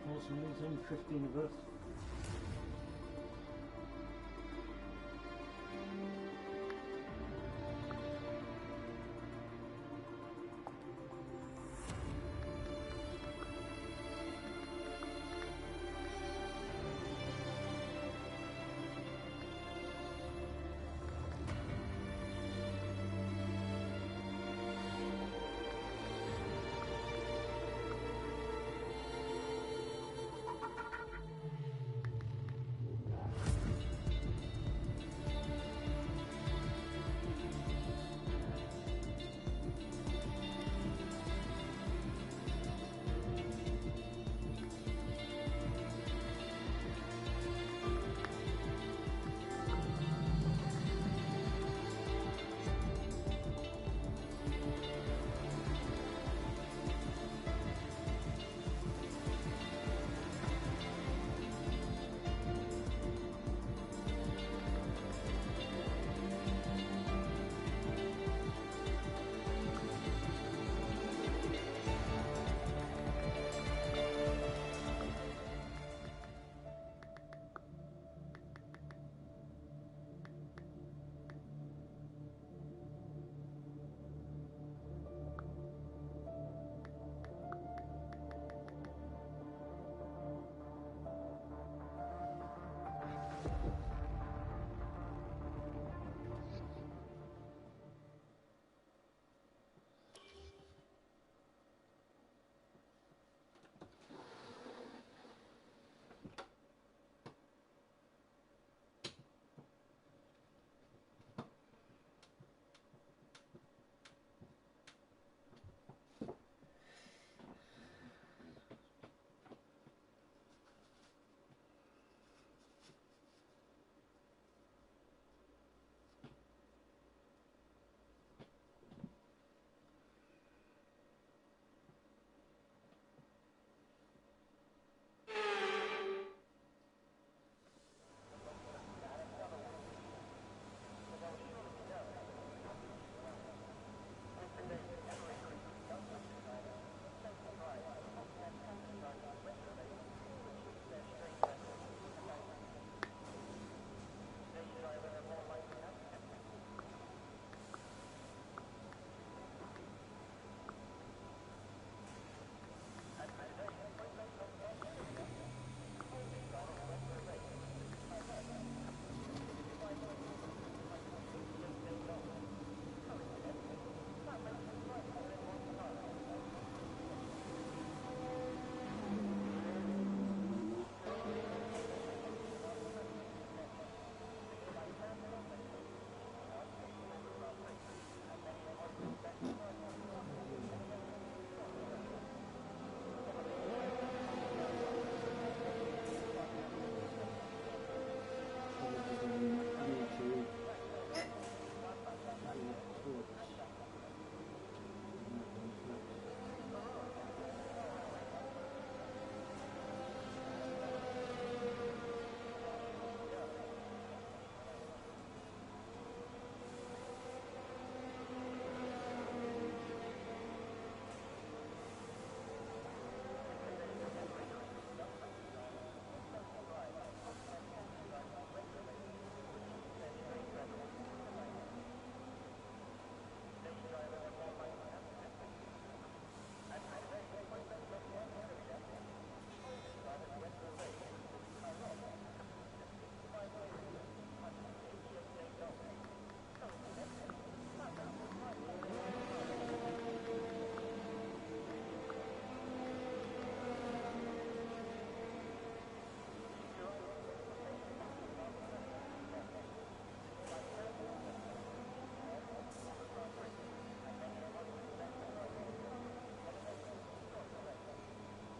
Unfortunately, there's only 15 of us.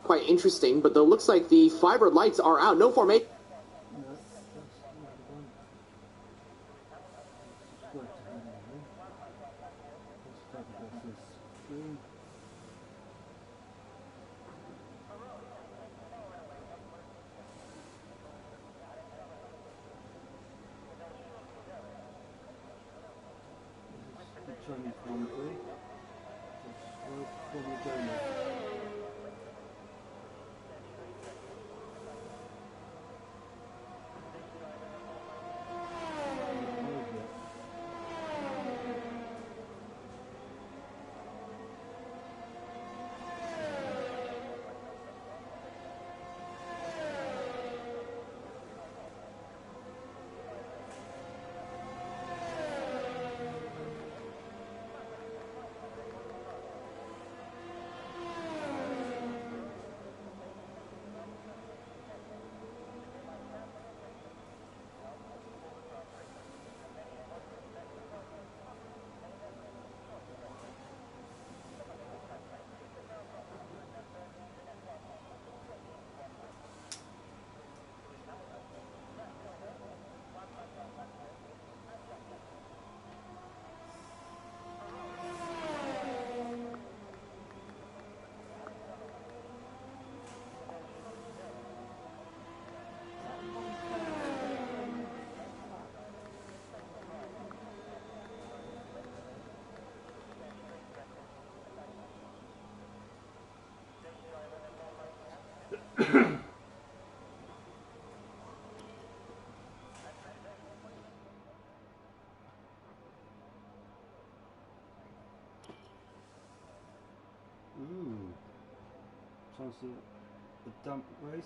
Quite interesting, but it looks like the fiber lights are out. No formation. versus Green. The Chinese Grand Prix. It's probably going there. Ooh, chance of a dump race.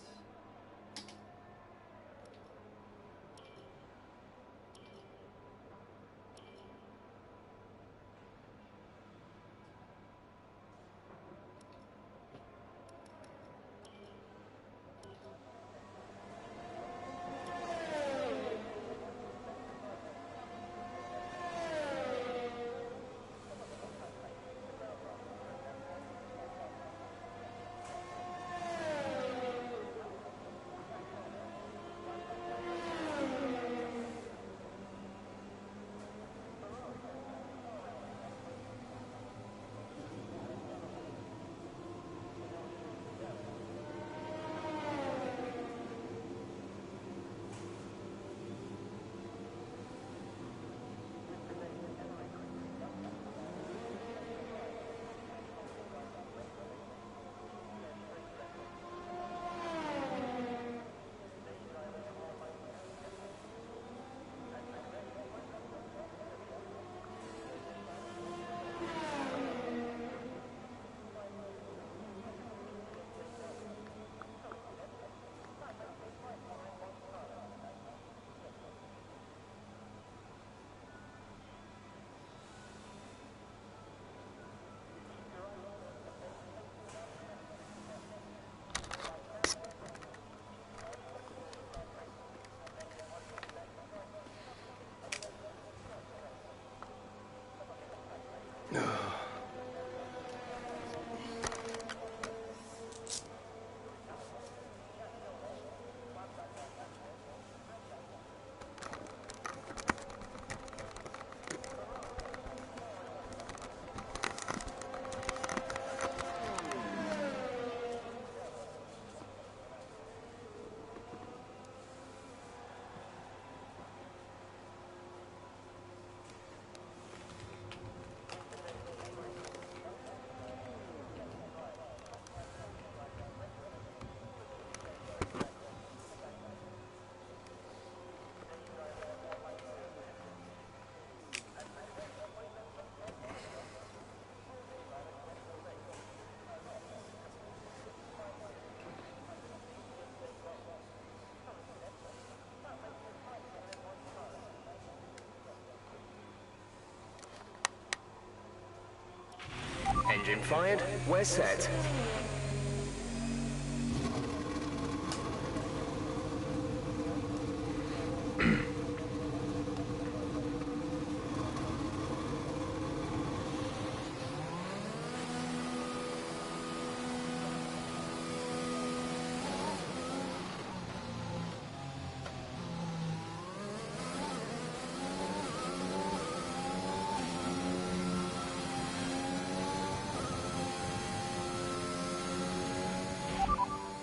Engine fired, we're set.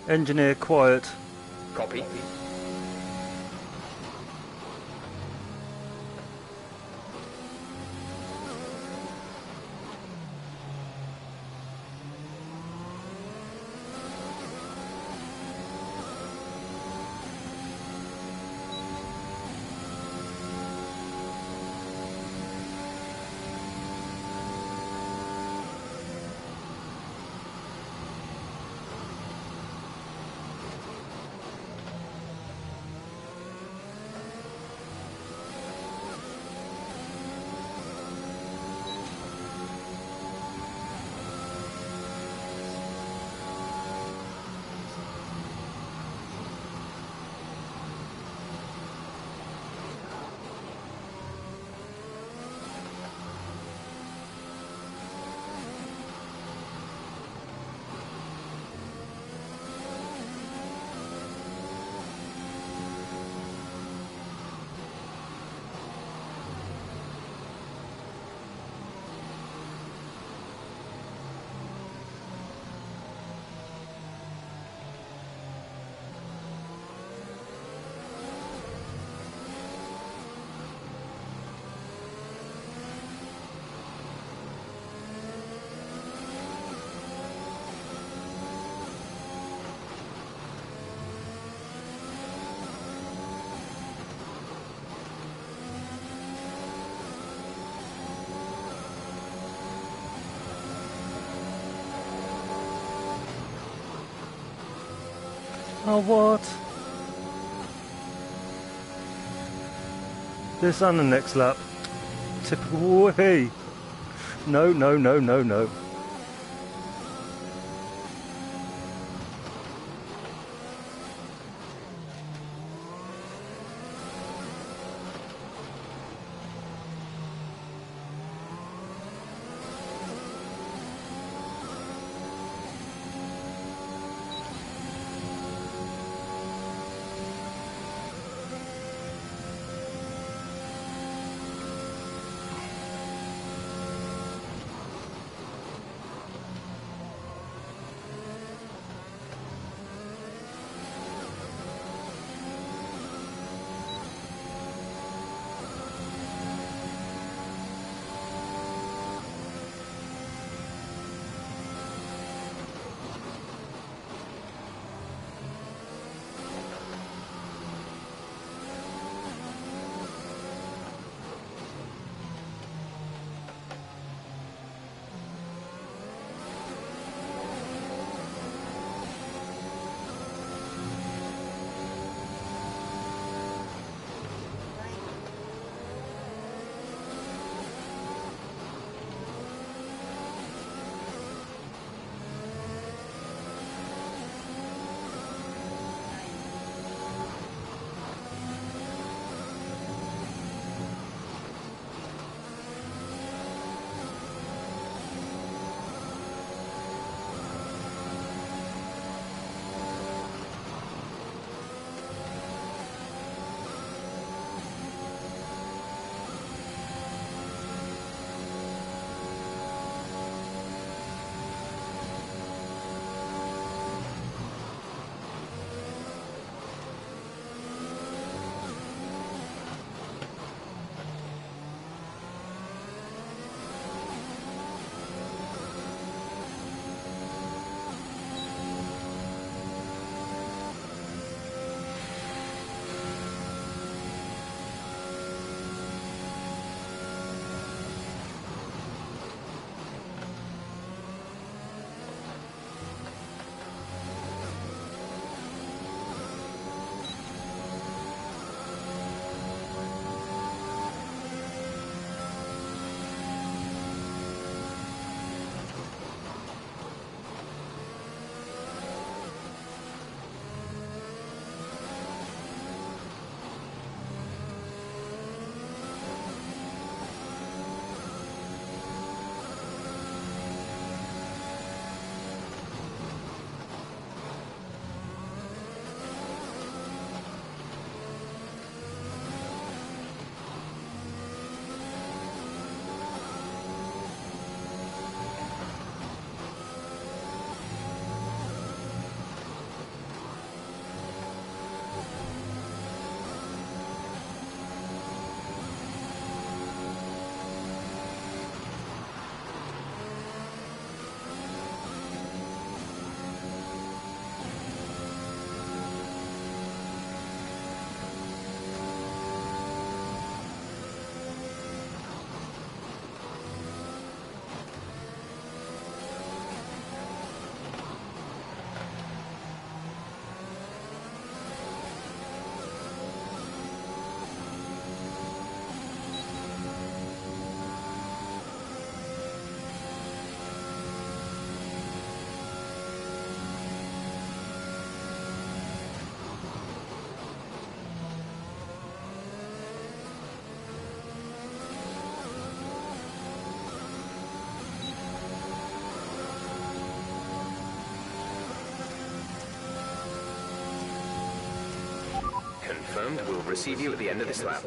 Engineer quiet. Copy. Oh, what? This on the next lap. Typical way. No, no, no, no, no. and we'll receive you at the end of this lap.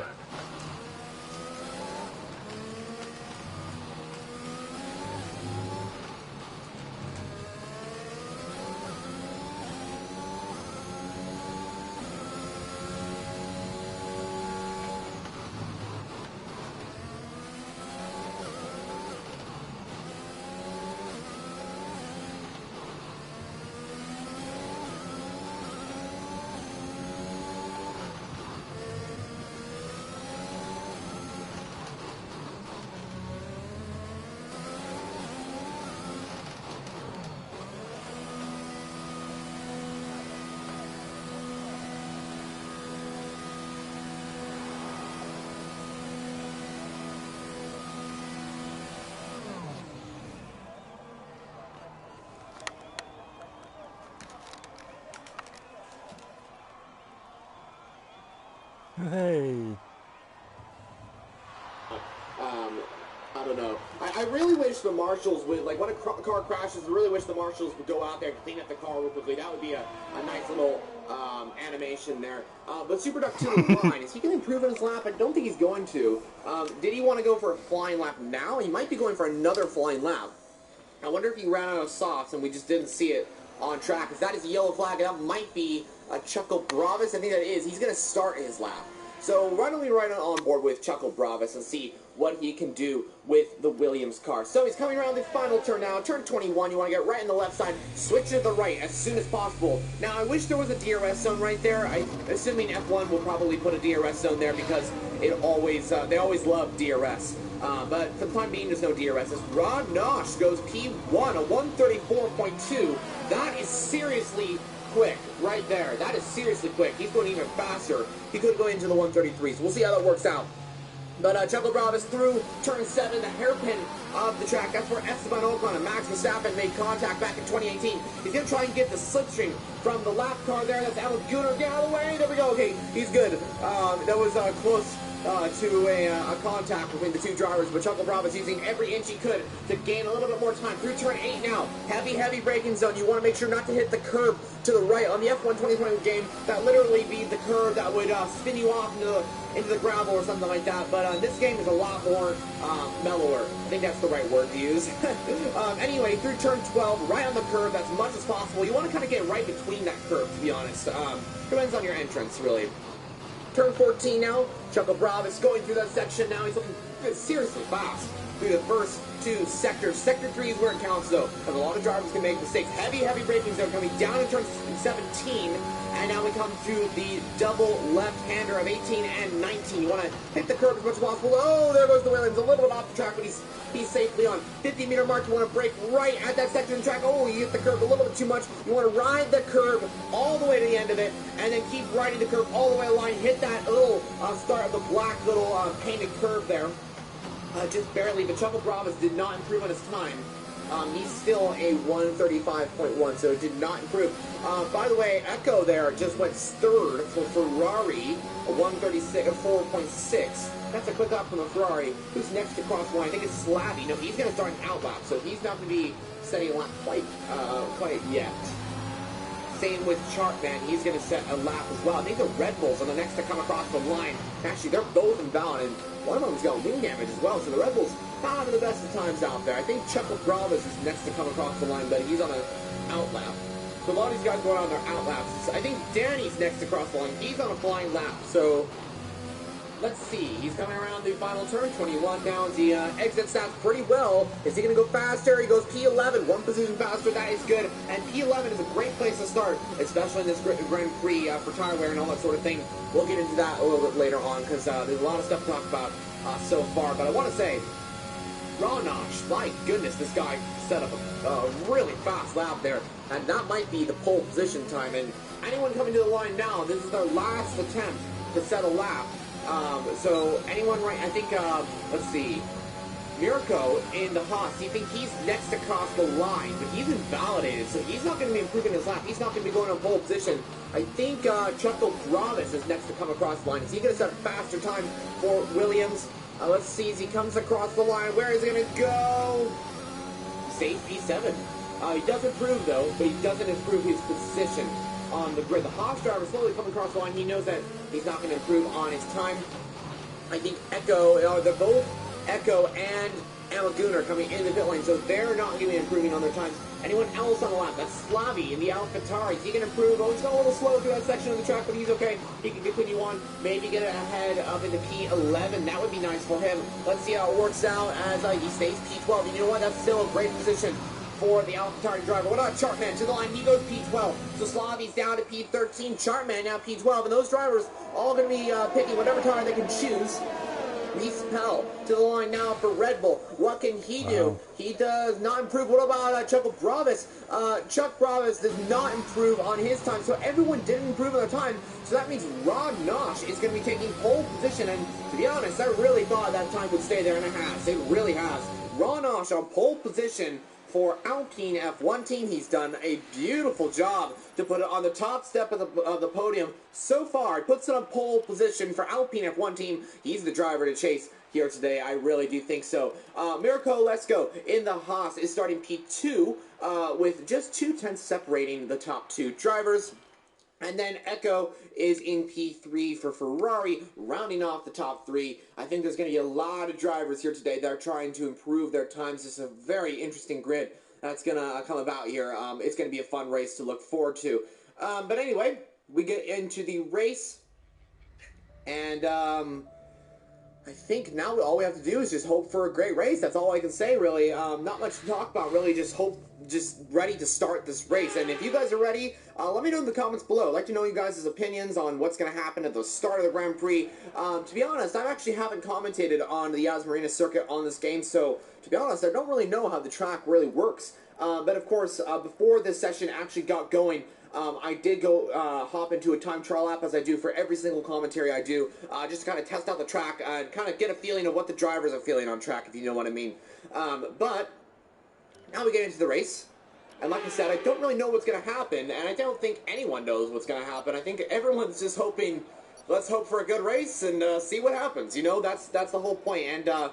Hey. I don't know. I really wish the marshals would, like, when a car crashes, I really wish the marshals would go out there and clean up the car real quickly. That would be a nice little animation there. But Super Duck 2 is fine. Is he going to improve in his lap? I don't think he's going to. Did he want to go for a flying lap now? He might be going for another flying lap. I wonder if he ran out of softs and we just didn't see it on track. If that is a yellow flag, that might be a Chuckle Bravis. I think that is. He's going to start his lap. So why don't we ride on board with Chuckle Bravis and see what he can do with the Williams car. So he's coming around the final turn now. Turn 21, you want to get right in the left side, switch to the right as soon as possible. Now, I wish there was a DRS zone right there. Assuming F1 will probably put a DRS zone there because it always they always love DRS. But for the time being, there's no DRS. As Rod Nosh goes P1, a 134.2. That is seriously quick right there. That is seriously quick. He's going even faster. He could go into the 133, so we'll see how that works out. But Chuckle Bravis through turn 7, the hairpin of the track. That's where Esteban Ocon and Max Verstappen made contact back in 2018. He's going to try and get the slipstream from the lap car there. That's Alan Gunnar. Get out of the way. There we go. Okay, he's good. That was close to a contact between the two drivers, but Chuckle Bravis using every inch he could to gain a little bit more time. Through turn 8 now. Heavy braking zone. You want to make sure not to hit the curb to the right. On the F1 2020 game, that literally be the curb that would spin you off into the gravel or something like that. But this game is a lot more mellower. I think that's the right word to use. Anyway, through turn 12, right on the curb as much as possible. You want to kind of get right between that curb, to be honest. Depends on your entrance, really. Turn 14 now. Chuckle Bravis going through that section now. He's looking seriously fast through the first two sectors. Sector 3 is where it counts, though, because a lot of drivers can make mistakes. Heavy braking zone coming down in turn 17. And now we come to the double left-hander of 18 and 19. You want to hit the curb as much as possible. Oh, there goes the Williams. A little bit off the track, but he's safely on. 50-meter mark, you want to brake right at that section of the track. Oh, you hit the curb a little bit too much. You want to ride the curb all the way to the end of it, and then keep riding the curb all the way along. Hit that little start of the black little painted curve there. Just barely, but Chuckle Bravis did not improve on his time. He's still a 135.1, so it did not improve. By the way, Echo there just went third for Ferrari, a 4.6. That's a quick up from a Ferrari. Who's next to cross the line? I think it's Slavy. No, he's going to start an outlap, so he's not going to be setting a lap quite yet. Same with Chartman. He's going to set a lap as well. I think the Red Bulls are the next to come across the line. Actually, they're both invalid, and one of them's got wing damage as well, so the Red Bulls not having the best of times out there. I think Chuckle Bravis is next to come across the line, but he's on an outlap. So a lot of these guys going on their outlaps. I think Danny's next to cross the line. He's on a flying lap, so let's see. He's coming around the final turn. 21 down. He exits that pretty well. Is he going to go faster? He goes P11. One position faster. That is good. And P11 is a great place to start, especially in this Grand Prix for tire wear and all that sort of thing. We'll get into that a little bit later on because there's a lot of stuff to talk about so far. But I want to say, Ronosh, my goodness, this guy set up a really fast lap there. And that might be the pole position time. And anyone coming to the line now, this is their last attempt to set a lap. So anyone right, I think, let's see, Mirko in the Haas, do you think he's next to cross the line? But he's invalidated, so he's not going to be improving his lap. He's not going to be going on pole position. I think Chuckle Bravis is next to come across the line. Is he going to set a faster time for Williams? Let's see as he comes across the line. Where is he going to go? Safe P7. He does improve, though, but he doesn't improve his position. on the grid. The Haas driver slowly coming across the line. He knows that he's not going to improve on his time. I think Echo, they're both Echo and Amagun coming into the pit lane, so they're not going to be improving on their times. Anyone else on the lap? That's Slavi in the AlphaTauri. He can improve. Oh, he's got a little slow through that section of the track, but he's okay. He can continue on. Maybe get ahead of in the P11. That would be nice for him. Let's see how it works out as he stays P12. And you know what? That's still a great position for the AlphaTauri driver. What about Chartman? To the line, he goes P12. So Slavi's down to P13. Chartman now P12. And those drivers all going to be picking whatever tire they can choose. Reese Pell to the line now for Red Bull. What can he do? He does not improve. What about Chuck Bravis? Chuck Bravis does not improve on his time, so everyone didn't improve on their time. So that means Rod Nosh is going to be taking pole position, and to be honest, I really thought that time would stay there, and it has. It really has. Rod Nosh on pole position for Alpine F1 team. He's done a beautiful job to put it on the top step of the podium so far. It puts it on pole position for Alpine F1 team. He's the driver to chase here today. I really do think so. Mirko Lesko in the Haas is starting P2 with just 2/10 separating the top two drivers. And then Echo is in P3 for Ferrari, rounding off the top three. I think there's going to be a lot of drivers here today that are trying to improve their times. This is a very interesting grid that's going to come about here. It's going to be a fun race to look forward to. But anyway, we get into the race. And I think now all we have to do is just hope for a great race. That's all I can say, really. Not much to talk about, really. Just ready to start this race. And if you guys are ready, let me know in the comments below. I'd like to know you guys' opinions on what's going to happen at the start of the Grand Prix. To be honest, I actually haven't commentated on the Yas Marina circuit on this game, so to be honest, I don't really know how the track really works. But of course, before this session actually got going, I did go hop into a time trial app, as I do for every single commentary I do, just to kind of test out the track and kind of get a feeling of what the drivers are feeling on track, if you know what I mean. But now we get into the race, and like I said, I don't really know what's going to happen, and I don't think anyone knows what's going to happen. I think everyone's just hoping, let's hope for a good race and see what happens. You know, that's the whole point, and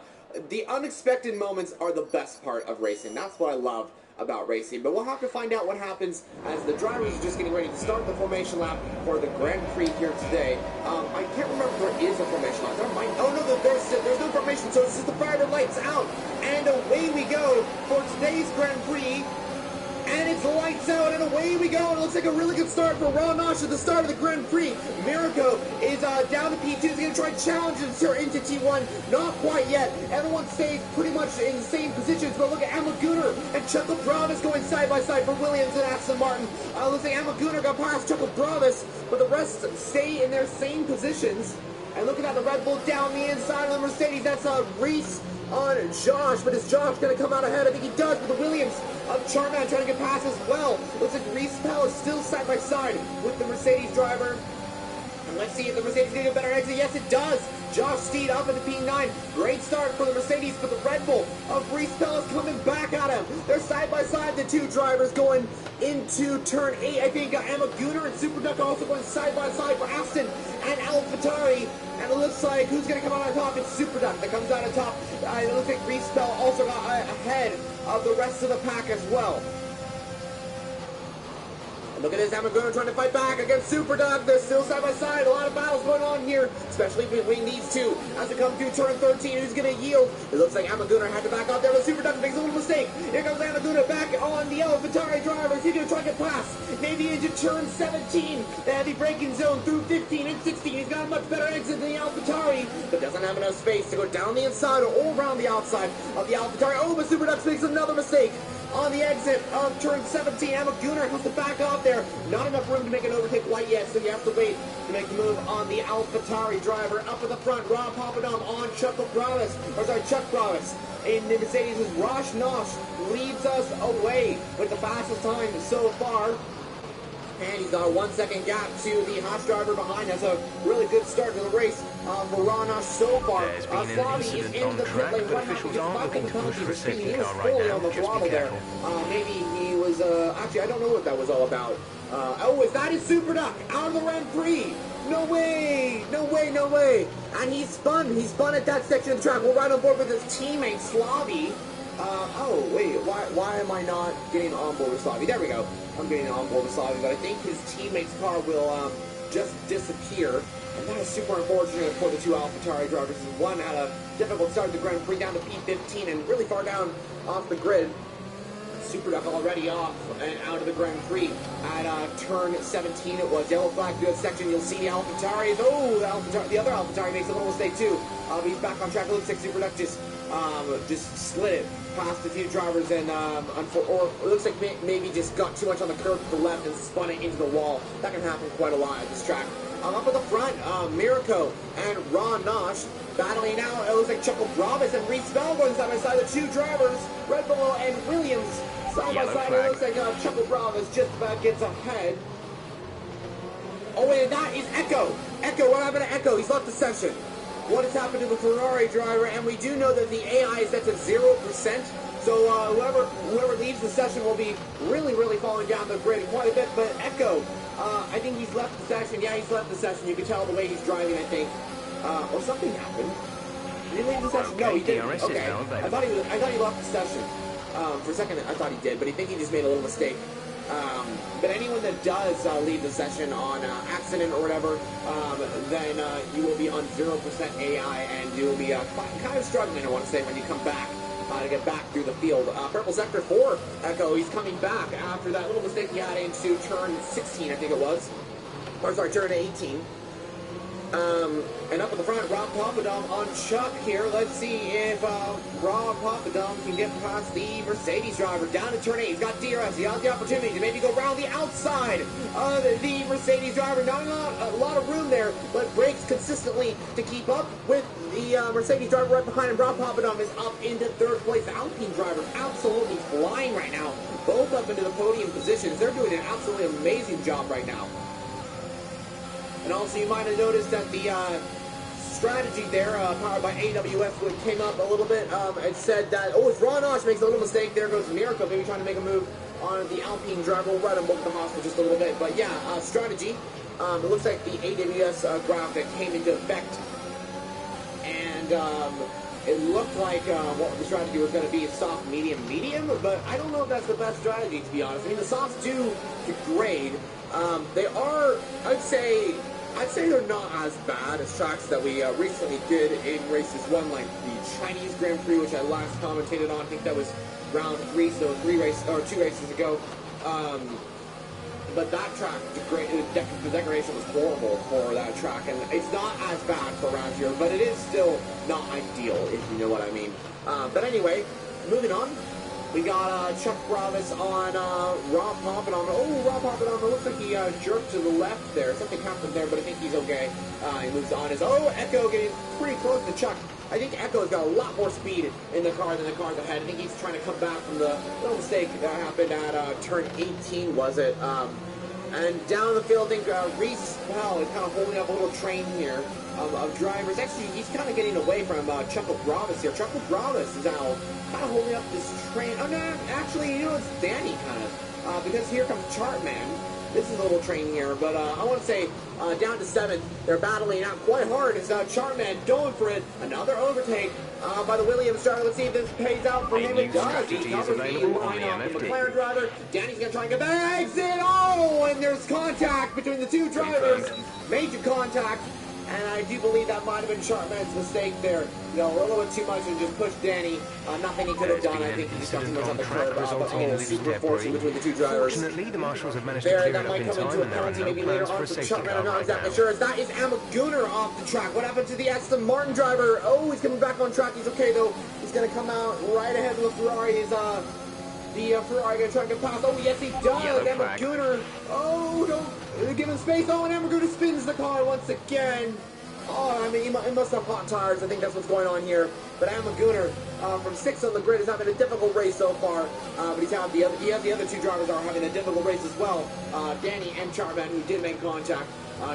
the unexpected moments are the best part of racing. That's what I love about racing. But we'll have to find out what happens as the drivers are just getting ready to start the formation lap for the Grand Prix here today. I can't remember if there is a formation lap. There might. Oh no, there's no formation. So this is the fire lights out, and away we go for today's Grand Prix. And it's lights out, and away we go. It looks like a really good start for Ron Nosh at the start of the Grand Prix. Mirko is down to P2. He's going to try and challenge her into T1. Not quite yet. Everyone stays pretty much in the same positions, but look at Emma Gunnar and Chuckle Bravis going side by side for Williams and Aston Martin. Looks like Emma Gunnar got past Chuckle Bravis, but the rest stay in their same positions. And looking at the Red Bull down the inside of the Mercedes, that's Reese on Josh, but is Josh going to come out ahead? I think he does, but the Williams of Charman trying to get past as well. Looks like Reese Pell is still side by side with the Mercedes driver. And let's see if the Mercedes can get a better exit. Yes, it does. Josh Steed up at the P9. Great start for the Mercedes, but the Red Bull of Reese Pell is coming back at him. They're side by side, the two drivers going into turn 8. I think Emma Gunnar and Super Duck also going side by side for Aston and AlphaTauri. And it looks like who's going to come out on top? It's Super Duck that comes out on top. It looks like Reese Pell also got ahead of the rest of the pack as well. Look at this, Amagun trying to fight back against Super Duck. They're still side by side. A lot of battles going on here, especially between these two. As they come through turn 13, who's going to yield? It looks like Amagun had to back out there, but Super Duck makes a little mistake. Here comes Amagun back on the AlphaTauri drivers. He's going to try to get past. Maybe into turn 17. The heavy braking zone through 15 and 16. He's got a much better exit than the AlphaTauri, but doesn't have enough space to go down the inside or all around the outside of the AlphaTauri. Oh, but Super Duck makes another mistake. On the exit of turn 17, Emma Gunnar has to back off there. Not enough room to make an overtake quite yet, so you have to wait to make the move on the AlphaTauri driver. Up at the front, Rob Papadum on Chuck Bravis. Chuck Bravis. In the Mercedes, Rosh Nosh leads us away with the fastest time so far. And he's got a 1 second gap to the Haas driver behind. That's a really good start to the race for Ron Nosh so far. There's been an incident on track, but officials aren't looking to push for a safety He was car right fully now. on the Just throttle be there. careful. Maybe he was, actually, I don't know what that was all about. Oh, that is Super Duck out of the Grand Prix. No way, no way, no way. And he spun at that section of the track. We're right on board with his teammate, Slavi. Oh, wait, why am I not getting on board with Slavi? There we go. I'm getting on board with Slavi, but I think his teammate's car will just disappear. And that is super unfortunate for the two AlphaTauri drivers. One had a difficult start of the Grand Prix down to P15 and really far down off the grid. Super Duck already off and out of the Grand Prix at turn 17. It was yellow flag good section. You'll see the AlphaTauri. Oh, the other AlphaTauri makes a little mistake too. He's back on track. It looks like Super Duck just slid it past a few drivers and or it looks like maybe just got too much on the curve to the left and spun it into the wall. That can happen quite a lot at this track. Up at the front, Mirko and Ron Nosh battling out. It looks like Chuckle Bravis and Reese Bell going side by side. The two drivers, Red Bull and Williams, side by side. It looks like Chuckle Bravis just about gets ahead. Oh, and that is Echo. Echo, what happened to Echo? He's left the session. What has happened to the Ferrari driver? And we do know that the AI is set to 0%. So whoever leaves the session will be really falling down the grid quite a bit. But Echo, I think he's left the session. Yeah, he's left the session. You can tell the way he's driving, I think. Or something happened. Did he leave the session? No, he didn't. Okay. I thought he left the session. For a second, I thought he did, but I think he just made a little mistake. But anyone that does leave the session on accident or whatever, then you will be on 0% AI, and you will be kind of struggling, I want to say, when you come back. To get back through the field. Purple Sector 4, Echo, he's coming back after that little mistake he had into turn 16, I think it was. Or sorry, turn 18. And up at the front, Rob Papadom on Chuck here. Let's see if Rob Papadom can get past the Mercedes driver down to turn 8. He's got DRS. He has the opportunity to maybe go around the outside of the Mercedes driver. Not a lot of room there, but brakes consistently to keep up with the Mercedes driver right behind him. Rob Papadom is up into third place. The Alpine driver absolutely flying right now. Both up into the podium positions. They're doing an absolutely amazing job right now. And also, you might have noticed that the strategy there, powered by AWS, came up a little bit. It said that, oh, it's Ron Osh makes a little mistake. There goes Mirko, maybe trying to make a move on the Alpine driver. We'll run him over the hospital just a little bit. But yeah, strategy. It looks like the AWS graphic came into effect. And it looked like what the strategy was going to be is soft, medium, medium. But I don't know if that's the best strategy, to be honest. I mean, the softs do degrade. They are, I'd say they're not as bad as tracks that we recently did in races one, like the Chinese Grand Prix, which I last commentated on. I think that was round 3, so 2 races ago. But that track, the degradation was horrible for that track, and it's not as bad for around here, but it is still not ideal, if you know what I mean. But anyway, moving on. We got Chuck Bravis on Rob Papadom. Oh, Rob Papadom, it looks like he jerked to the left there. Something happened there, but I think he's okay. He moves on. Echo getting pretty close to Chuck. I think Echo's got a lot more speed in the car than the cars ahead. I think he's trying to come back from the little mistake that happened at turn 18, was it? And down the field, I think Reese Bell is kind of holding up a little train here of drivers. Actually, he's kind of getting away from Chuckle Bravis here. Chuckle Bravis is now kind of holding up this train. Oh, no, actually, you know, it's Danny kind of. Because here comes Chartman. This is a little train here. But I want to say down to 7th, they're battling out quite hard. It's Chartman going for it. Another overtake by the Williams driver. Let's see if this pays out for him. It does. He covers the line off the McLaren driver. Danny's going to try and get the exit. Oh, and there's contact between the two drivers. Major contact. And I do believe that might have been Chartman's mistake there. You know, a little bit too much and just pushed Danny. Nothing he could have done. I think he just got too much on the curb. Super forcing between the two drivers. Fortunately, the marshals have managed to clear it up in time, and there are no plans for a safety car I'm not right exactly now. sure. That is Emma Gunner off the track. What happened to the Aston Martin driver? Oh, he's coming back on track. He's okay, though. He's going to come out right ahead of the Ferrari. Is the Ferrari going to try and get past? Oh, yes, he does. Emma Gunner. Oh, don't give him space. Oh, and Emma Gunner spins the car once again. Oh, I mean, he must have hot tires. I think that's what's going on here. But Emma Gunner, from 6th on the grid, is having a difficult race so far. But he has the other two drivers are having a difficult race as well. Danny and Chartman, who did make contact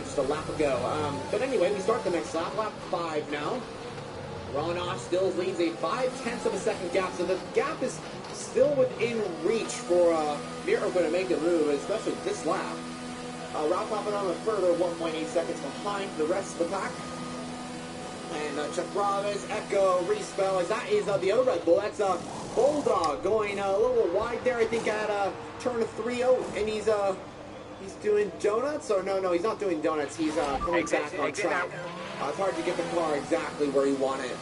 just a lap ago. But anyway, we start the next lap, lap 5 now. Ron Osh still leads a 0.5 of a second gap, so the gap is still within reach for Mirko to make a move, especially this lap. Ralph Papadom a further 1.8 seconds behind the rest of the pack. And Chuck Bravis, Echo, Reese Bell, that is the other Red Bull. That's Bulldog going a little wide there, I think, at turn 3-0, and he's doing donuts, or no, he's not doing donuts. He's coming back on track. It's hard to get the car exactly where you want it.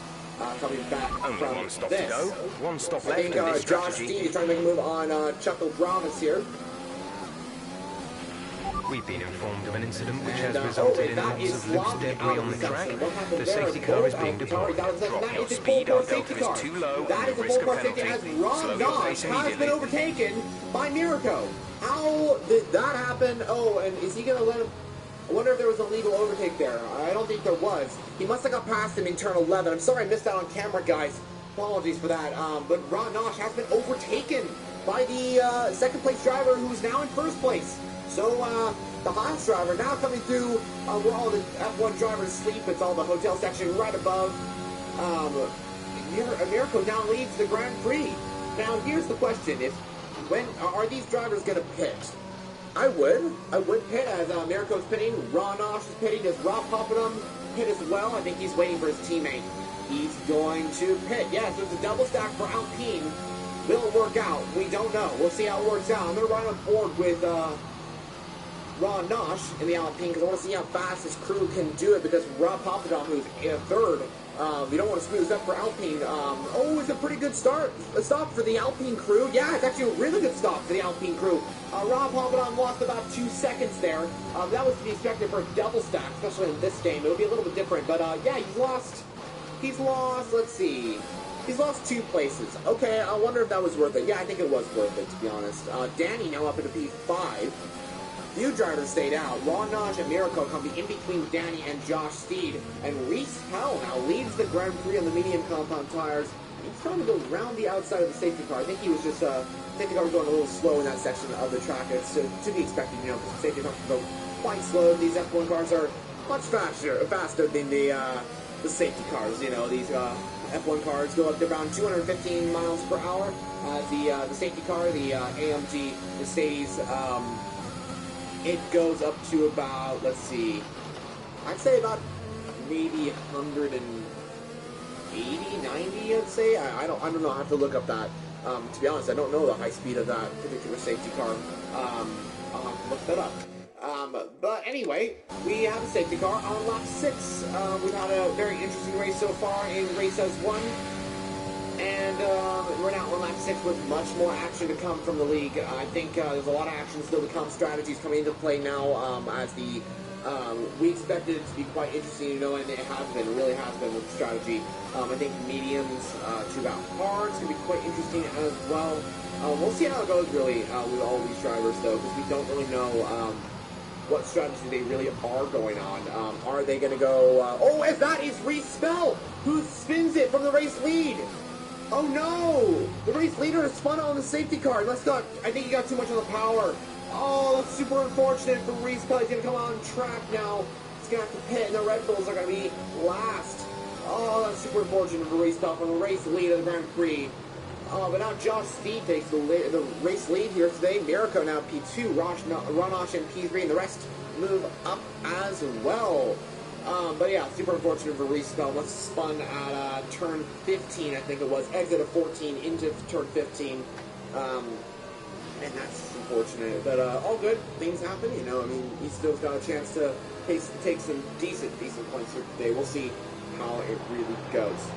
Coming back Only from one stop this. to go. One stop I left think in this Josh strategy. Steed is trying to make a move on Chuckle Grovis here. We've been informed of an incident which And, has resulted in that lots is of loose Slobby debris out on of the the track. section. What happened The there? safety car is being Sorry, deployed. that was Drop that your is a speed, full our course safety delta car. is too low, That and is a you full risk a course safety as penalty. Ron Slow your Doss pace has been immediately. overtaken by Miraco. How did that happen? Oh, and is he going to let him... I wonder if there was a legal overtake there. I don't think there was. He must have got past him in turn 11. I'm sorry I missed out on camera, guys. Apologies for that. But Ron Nosh has been overtaken by the second place driver who's now in first place. So the Haas driver now coming through where all the F1 drivers sleep. It's all the hotel section right above. Mirko now leads the Grand Prix. Now here's the question: when are these drivers going to pit? I would pit as Mirko's pitting. Ron Nosh is pitting. Does Rob Papadum pit as well? I think he's waiting for his teammate. He's going to pit. Yes, it's a double stack for Alpine. Will it work out? We don't know. We'll see how it works out. I'm going to ride on board with Ron Nosh in the Alpine because I want to see how fast his crew can do it because Rob Papadum, who's in third, we don't want to screw this up for Alpine. It's a pretty good stop for the Alpine crew. Yeah, it's actually a really good stop for the Alpine crew. Rob Papadum lost about 2 seconds there. That was to be expected for a double stack, especially in this game. It'll be a little bit different, but yeah, he's lost, let's see. He's lost 2 places. Okay, I wonder if that was worth it. Yeah, I think it was worth it, to be honest. Danny now up into P5. Few drivers stayed out. Ron Nosh and Miracle come in between Danny and Josh Steed. And Reese Hell now leads the Grand Prix on the medium compound tires. He's trying to go around the outside of the safety car. I think he was just, safety car was going a little slow in that section of the track. It's to be expected, you know, because the safety cars go quite slow. These F1 cars are much faster than the safety cars. You know, these F1 cars go up to around 215 miles per hour. The safety car, the AMG Mercedes, it goes up to about, let's see, I'd say about maybe 180, 90, I'd say. I don't know. I have to look up that. To be honest, I don't know the high speed of that particular safety car. I'll have to look that up. But anyway, we have a safety car on lap 6. We've had a very interesting race so far in race as 1. And we're now on lap 6 with much more action to come from the league. I think there's a lot of action still to come. Strategies coming into play now as the... we expected it to be quite interesting, you know, and it has been. It really has been with the strategy. I think mediums to about hards can be quite interesting as well. We'll see how it goes, really, with all these drivers, though, because we don't really know what strategy they really are going on. Are they going to go... as that is Reese Spell, who spins it from the race lead. Oh no! The race leader has spun on the safety car. I think he got too much of the power. Oh, that's super unfortunate for Reese Spell. He's going to come on track now. He's going to have to pit, and the Red Bulls are going to be last. Oh, that's super unfortunate for Reese Spell from the race lead of the Grand Prix. But now Josh Steed takes the race lead here today. Miraco now P2, Ronosh in P3, and the rest move up as well. But yeah, super unfortunate for Reese Spell. Let's spun at turn 15, I think it was. Exit of 14 into turn 15. And that's unfortunate. But all good. Things happen, you know. I mean, he still's got a chance to take some decent points here today. We'll see how it really goes.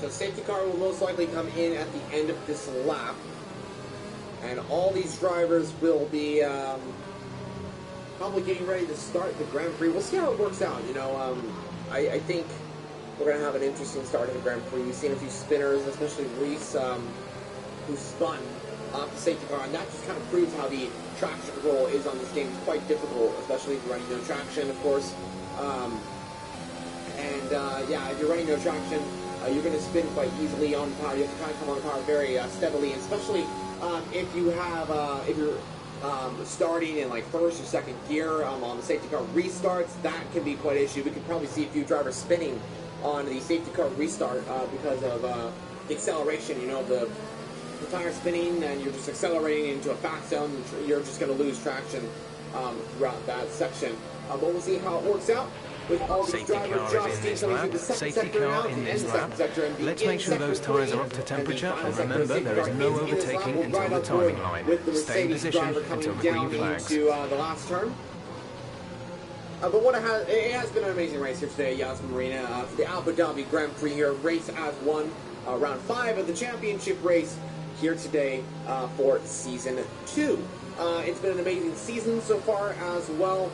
So safety car will most likely come in at the end of this lap. And all these drivers will be probably getting ready to start the Grand Prix. We'll see how it works out. You know, I think we're going to have an interesting start in the Grand Prix. We've seen a few spinners, especially Reese, who spun off the safety car. And that just kind of proves how the traction control is on this game. It's quite difficult, especially if you're running no traction, of course. Yeah, if you're running no traction, you're going to spin quite easily on power. You have to kind of come on power very steadily, especially if you have if you're starting in like first or second gear on the safety car restarts. That can be quite an issue. We could probably see a few drivers spinning on the safety car restart because of the acceleration. You know, the tire spinning, and you're just accelerating into a fast zone. You're just going to lose traction throughout that section. But we'll see how it works out. With all these drivers, Josh Steele coming through the second sector now to end the second sector. And Let's make sure those tyres are up to temperature, and remember there is no overtaking until the timing line. Stay in position until the green flags. Into the last turn. But it has been an amazing race here today at Yas Marina for the Abu Dhabi Grand Prix here. Race as one, round 5 of the championship race here today for season 2. It's been an amazing season so far as well.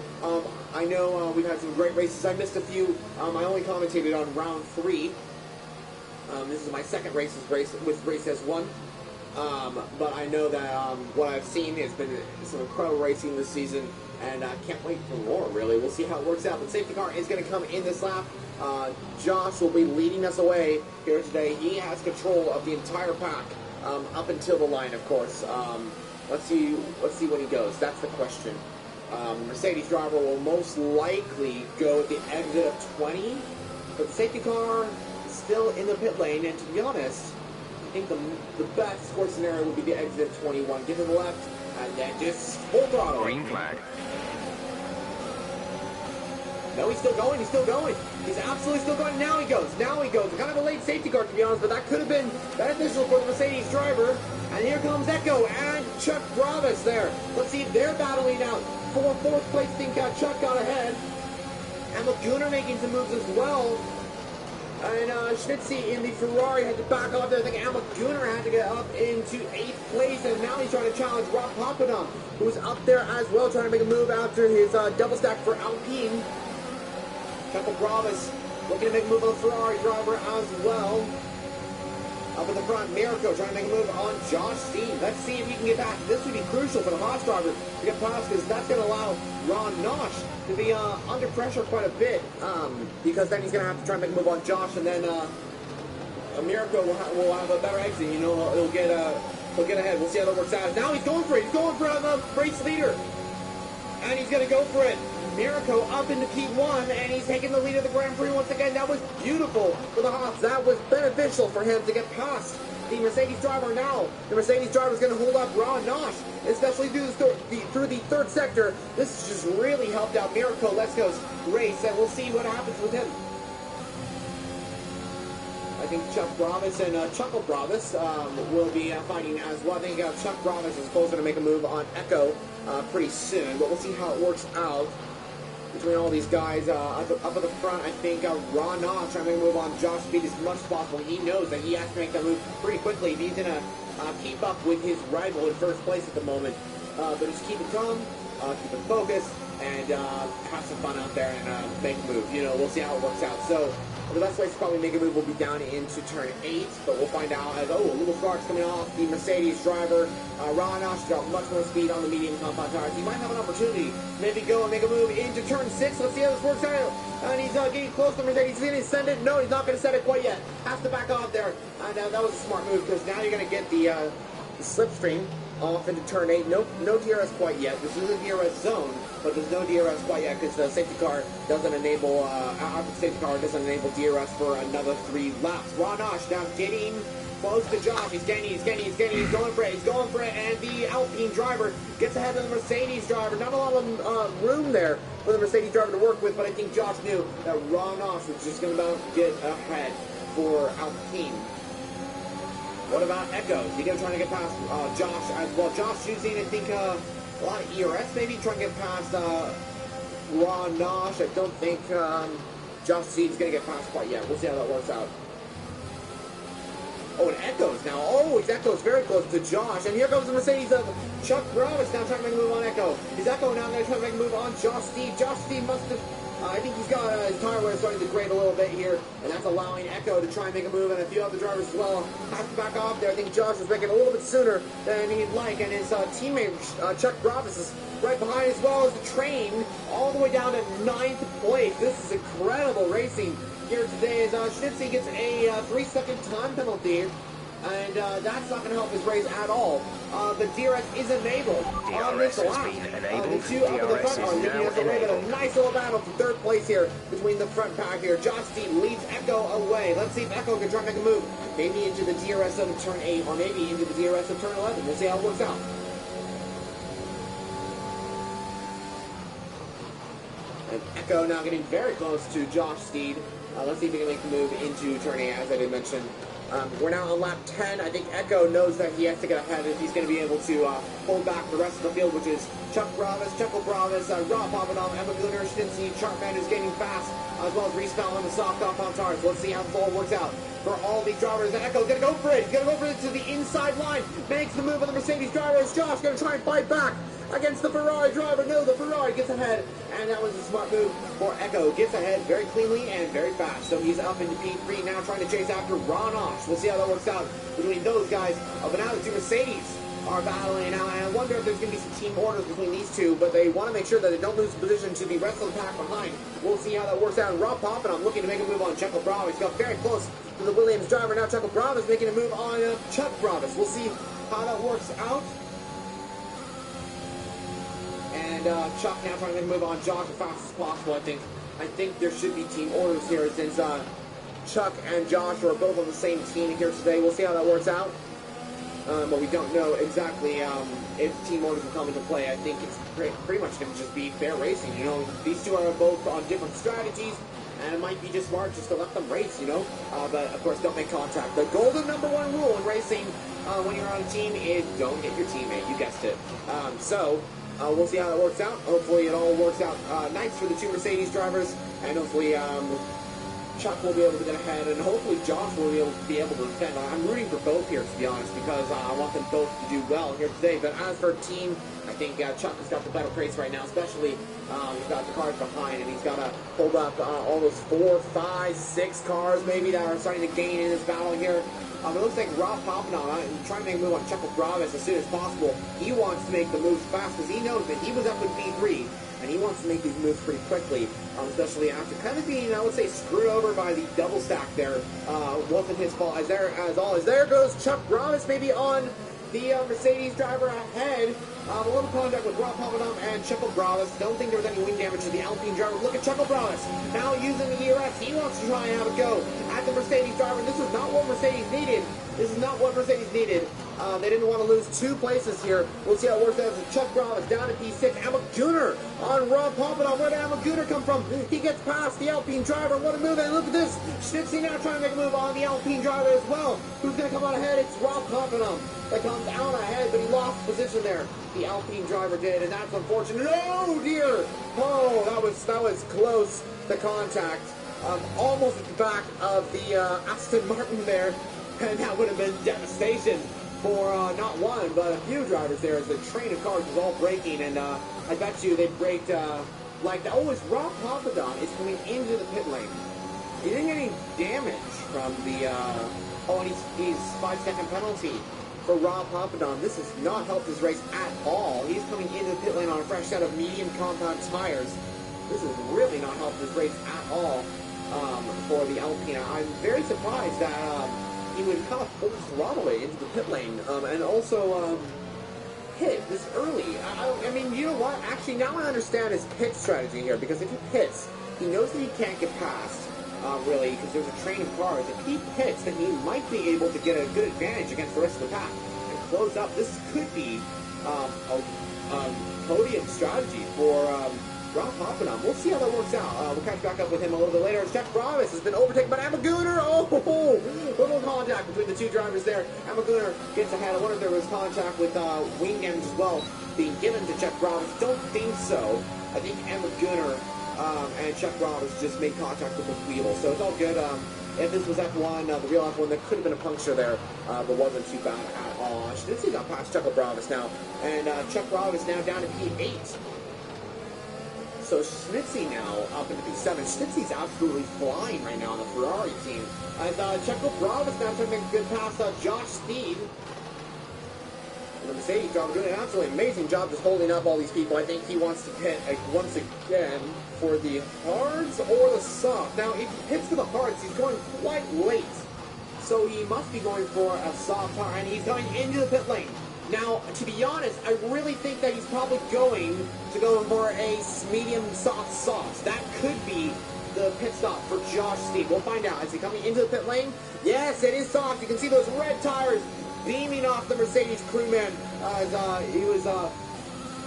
I know we've had some great races. I missed a few. I only commentated on round 3. This is my second race with race as one. But I know that what I've seen has been some incredible racing this season, and I can't wait for more, really. We'll see how it works out. The safety car is going to come in this lap. Josh will be leading us away here today. He has control of the entire pack up until the line, of course. Let's see when he goes. That's the question. Mercedes driver will most likely go at the exit of 20, but the safety car is still in the pit lane, and to be honest, I think the best sports scenario would be the exit of 21. Get to the left, and then just full throttle. Green flag. No, he's still going. He's still going. He's absolutely still going. Now he goes. Now he goes. Kind of a late safety car, to be honest, but that could have been beneficial for the Mercedes driver. And here comes Echo and Chuck Bravis there. Let's see if they're battling out for fourth place. I think Chuck got ahead. And Laguna making some moves as well. And Schmitzy in the Ferrari had to back off there. I think Emma Gunnar had to get up into 8th place. And now he's trying to challenge Rob Papadon, who's up there as well, trying to make a move after his double stack for Alpine. Chuckle Bravis looking to make a move on the Ferrari driver as well. Up in the front, Mirko trying to make a move on Josh Steele. Let's see if he can get back. This would be crucial for the Haas driver to get past, because that's going to allow Ron Nosh to be under pressure quite a bit, because then he's going to have to try and make a move on Josh, and then Mirko will have a better exit. You know, he'll get ahead. We'll see how that works out. Now he's going for it. He's going for the race leader, and he's going to go for it. Mirko up into P1, and he's taking the lead of the Grand Prix once again. That was beautiful for the Haas. That was beneficial for him to get past the Mercedes driver now. The Mercedes driver is going to hold up Ron Nosh, especially through the third sector. This has just really helped out Mirko Lesko's race, and we'll see what happens with him. I think Chuck Bravis and Chuckle Bravis will be fighting as well. I think Chuck Bravis is supposed to make a move on Echo pretty soon, but we'll see how it works out between all these guys up at the front. I think Ron Nosh trying to move on Josh Speed as much as possible. He knows that he has to make that move pretty quickly if he's going to keep up with his rival in first place at the moment. But just keep it calm, keep it focused, and have some fun out there and make a move. You know, we'll see how it works out. So the best place to probably make a move will be down into turn 8, but we'll find out as, little sparks coming off the Mercedes driver. Ron Nosh got much more speed on the medium compound tires. He might have an opportunity to maybe go and make a move into turn 6. Let's see how this works out. And he's getting close to Mercedes. He's going to send it. No, he's not going to send it quite yet. Has to back off there. And that was a smart move, because now you're going to get the slipstream off into turn 8. No DRS quite yet. This is a DRS zone, but there's no DRS quite yet because the safety car doesn't enable, DRS for another 3 laps. Ron Nosh now getting close to Josh. He's going for it, and the Alpine driver gets ahead of the Mercedes driver. Not a lot of room there for the Mercedes driver to work with, but I think Josh knew that Ron Nosh was just going to get ahead for Alpine. What about Echo? Is he going to try to get past Josh as well? Josh using, I think, a lot of ERS maybe, trying to get past Ron Nosh. I don't think Josh Seed's going to get past quite yet. We'll see how that works out. Oh, and Echo's now. Oh, Echo's very close to Josh. And here comes the Mercedes of Chuck Bravis now trying to make a move on Echo. Is Echo now going to try to make a move on Josh Steve? Josh Steve must have... I think he's got his tire wear starting to degrade a little bit here, and that's allowing Echo to try and make a move, and a few other drivers as well have to back off there. I think Josh is making a little bit sooner than he'd like, and his teammate Chuck Bravis is right behind, as well as the train all the way down to 9th place. This is incredible racing here today is Schnitzy gets a 3-second time penalty. And that's not going to help his race at all. The DRS is enabled on this DRS has lap. been enabled. The two up in the DRS front are is leading now us away, but a enabled. nice little battle for third place here between the front pack here. Josh Steed leads Echo away. Let's see if Echo can try to make a move. Maybe into the DRS of turn 8, or maybe into the DRS of turn 11. We'll see how it works out. And Echo now getting very close to Josh Steed. Let's see if he can make the move into turn 8, as I did mention. We're now on lap 10. I think Echo knows that he has to get ahead if he's going to be able to hold back the rest of the field, which is Chuck Bravis, Checo Bravis, Rob Papadom, Emma Gunnar, Schnitzy, Chartman is getting fast, as well as Respawn on the soft off on tires. Let's see how this all works out for all these drivers. And Echo's going to go for it. He's going to go for it to the inside line. Makes the move on the Mercedes drivers. Josh going to try and fight back against the Ferrari driver. No, the Ferrari gets ahead, and that was a smart move for Echo. Gets ahead very cleanly and very fast. So he's up into P3 now, trying to chase after Ron Osh. We'll see how that works out between those guys. But now the two Mercedes are battling now, and I wonder if there's going to be some team orders between these two, but they want to make sure that they don't lose position to the rest of the pack behind. We'll see how that works out. And Rob Papadom looking to make a move on Checo Bravo. He's got very close to the Williams driver. Now Checo Bravo is making a move on Chuck Bravis. We'll see how that works out. And Chuck now trying to make a move on Josh as fast as possible. I think there should be team orders here since Chuck and Josh are both on the same team here today. We'll see how that works out. But we don't know exactly if team orders will come into play. I think it's pretty much going to just be fair racing. You know, these two are both on different strategies, and it might be just smart just to let them race, you know. But of course, don't make contact. The golden #1 rule in racing when you're on a team is don't hit your teammate. You guessed it. We'll see how that works out. Hopefully, it all works out nice for the two Mercedes drivers, and hopefully Chuck will be able to get ahead, and hopefully Josh will be able to defend. I'm rooting for both here, to be honest, because I want them both to do well here today. But as for team, I think Chuck has got the better pace right now, especially he's got the cars behind, and he's got to hold up all those 4, 5, 6 cars maybe that are starting to gain in this battle here. It looks like Rob Papadom trying to make a move on Checo Bravis as soon as possible. He wants to make the moves fast because he knows that he was up in P3, and he wants to make these moves pretty quickly, especially after kind of being, I would say, screwed over by the double stack there. Wasn't his fault. As there goes Chuck Bravis maybe on the Mercedes driver ahead. A little contact with Rob Papadom and Checo Bravis. Don't think there was any wing damage to the Alpine driver. Look at Checo Bravis now using the ERS. He wants to try and have a go at the Mercedes driver. This is not what Mercedes needed. This is not what Mercedes needed. They didn't want to lose 2 places here. We'll see how it works out. Chuck Bravis down to P6. Emma Gunnar on Rob Papadom. Where did Emma Gunnar come from? He gets past the Alpine driver. What a move. And look at this. Schnitzy now trying to make a move on the Alpine driver as well. Who's going to come out ahead? It's Rob Papadom that comes out ahead, but he lost position there. The Alpine driver did, and that's unfortunate. Oh dear! Oh, that was close to contact. Almost at the back of the Aston Martin there, and that would have been devastation for not one, but a few drivers there as the train of cars was all braking, and I bet you they braked like that. Oh, it's Rob Papadom is coming into the pit lane. He didn't get any damage from the, and he's 5-second penalty for Rob Papadom. This has not helped his race at all. He's coming into the pit lane on a fresh set of medium compound tires. This has really not helped his race at all for the Alpine. I'm very surprised that he would kind of full throttle it into the pit lane and also hit this early. I mean, you know what? Actually, now I understand his pit strategy here, because if he pits, he knows that he can't get past. Really, because there's a train of cars. If he pits, then he might be able to get a good advantage against the rest of the pack and close up. This could be a podium strategy for Rob Papadom. We'll see how that works out. We'll catch back up with him a little bit later. Jack Bravis has been overtaken by Emma Gunnar. Oh, little contact between the two drivers there. Emma Gunnar gets ahead. I wonder if there was contact with wing damage as well being given to Jack Bravis. Don't think so. I think Emma Gunnar and Chuck Bravis just made contact with the wheel, so it's all good. If this was F1, the real F1, there could have been a puncture there, but wasn't too bad at all. Schnitzy got past Chuck Bravis now, and Chuck Bravis now down to P8. So Schnitzy now up into P7. Schnitzy's absolutely flying right now on the Ferrari team. And Chuck Bravis now trying to make a good pass. Josh Steed the Mercedes driver doing an absolutely amazing job just holding up all these people. I think he wants to pit once again for the hards or the soft. Now, if he pits for the hards, he's going quite late. So he must be going for a soft tire, and he's going into the pit lane. Now, to be honest, I really think that he's probably going to go for a medium soft soft. That could be the pit stop for Josh Steed. We'll find out. Is he coming into the pit lane? Yes, it is soft. You can see those red tires beaming off the Mercedes crewman as he was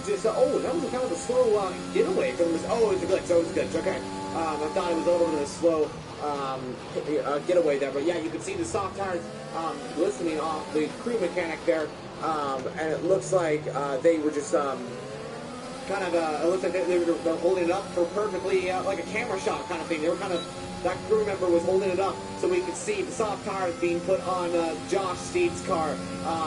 just, oh, that was a kind of a slow getaway from this. Oh, it was a glitch. Oh, it was a glitch. Okay. I thought it was a little bit of a slow getaway there. But yeah, you can see the soft tires glistening off the crew mechanic there. And it looks like they were just kind of, it looks like they were holding it up for perfectly, like a camera shot kind of thing. They were kind of, that crew member was holding it up so we could see the soft tires being put on Josh Steed's car.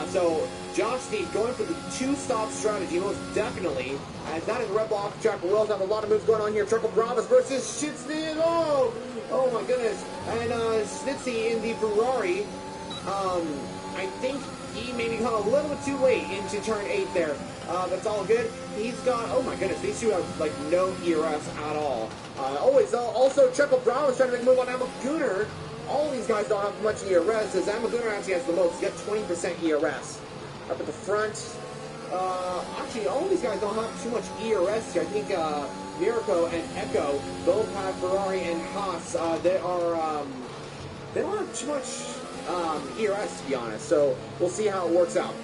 So Josh Steed going for the two-stop strategy, most definitely, as that is Red Bull off the track. We also have a lot of moves going on here. Truckle Bravas versus Schitzy. Oh my goodness. And Schitzy in the Ferrari. I think he maybe come a little bit too late into turn 8 there. That's all good. He's got, oh my goodness, these two have like no ERS at all. It's also Chuckle Brown is trying to make a move on Emma Gooner. All these guys don't have much ERS, as Emma Gooner actually has the most. He's got 20% ERS. Up at the front, actually all these guys don't have too much ERS here. I think Mirko and Echo both have Ferrari and Haas. They don't have too much ERS, to be honest, so we'll see how it works out.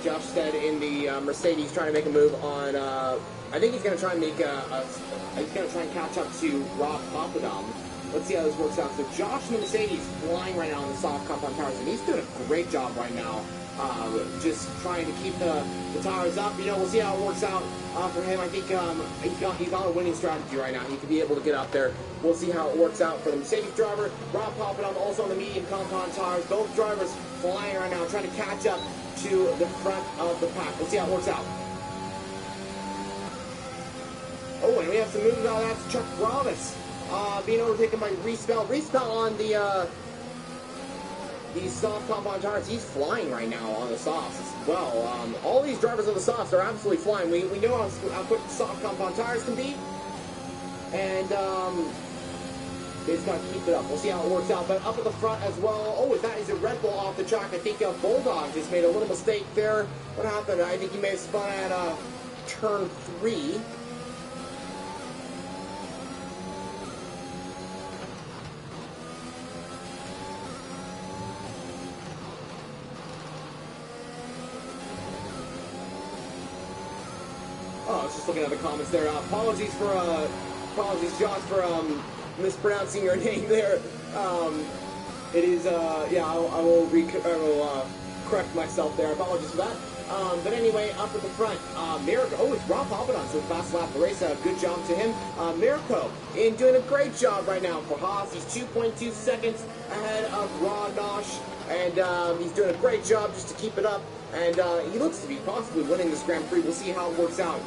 Josh said in the Mercedes trying to make a move on, I think he's going to try and make he's going to try and catch up to Rob Papadom. Let's see how this works out. So Josh in the Mercedes flying right now on the soft compound tires, and he's doing a great job right now, just trying to keep the tires up. You know, we'll see how it works out for him. I think he's on a winning strategy right now. He could be able to get up there. We'll see how it works out for the Mercedes driver. Rob Papadom also on the medium compound tires. Both drivers flying right now, trying to catch up to the front of the pack. We'll see how it works out. Oh, and we have some moves out of that. Chuck Roberts being overtaken by Respell. Respell on the soft compound tires. He's flying right now on the softs as well. All these drivers on the softs are absolutely flying. We know how quick the soft compound tires can be. And they just got to keep it up. We'll see how it works out. But up at the front as well. Oh, that is a Red Bull off the track. I think Bulldog just made a little mistake there. What happened? I think he may have spun at turn 3. Oh, I was just looking at the comments there. Apologies, Josh, for mispronouncing your name there. It is, yeah, I will correct myself there. Apologies for that. But anyway, up at the front, Mirko. Oh, it's Rob Papadon, so fast lap the race. Good job to him. Mirko in doing a great job right now for Haas. He's 2.2 seconds ahead of Ron Nosh, and he's doing a great job just to keep it up. And he looks to be possibly winning this Grand Prix. We'll see how it works out.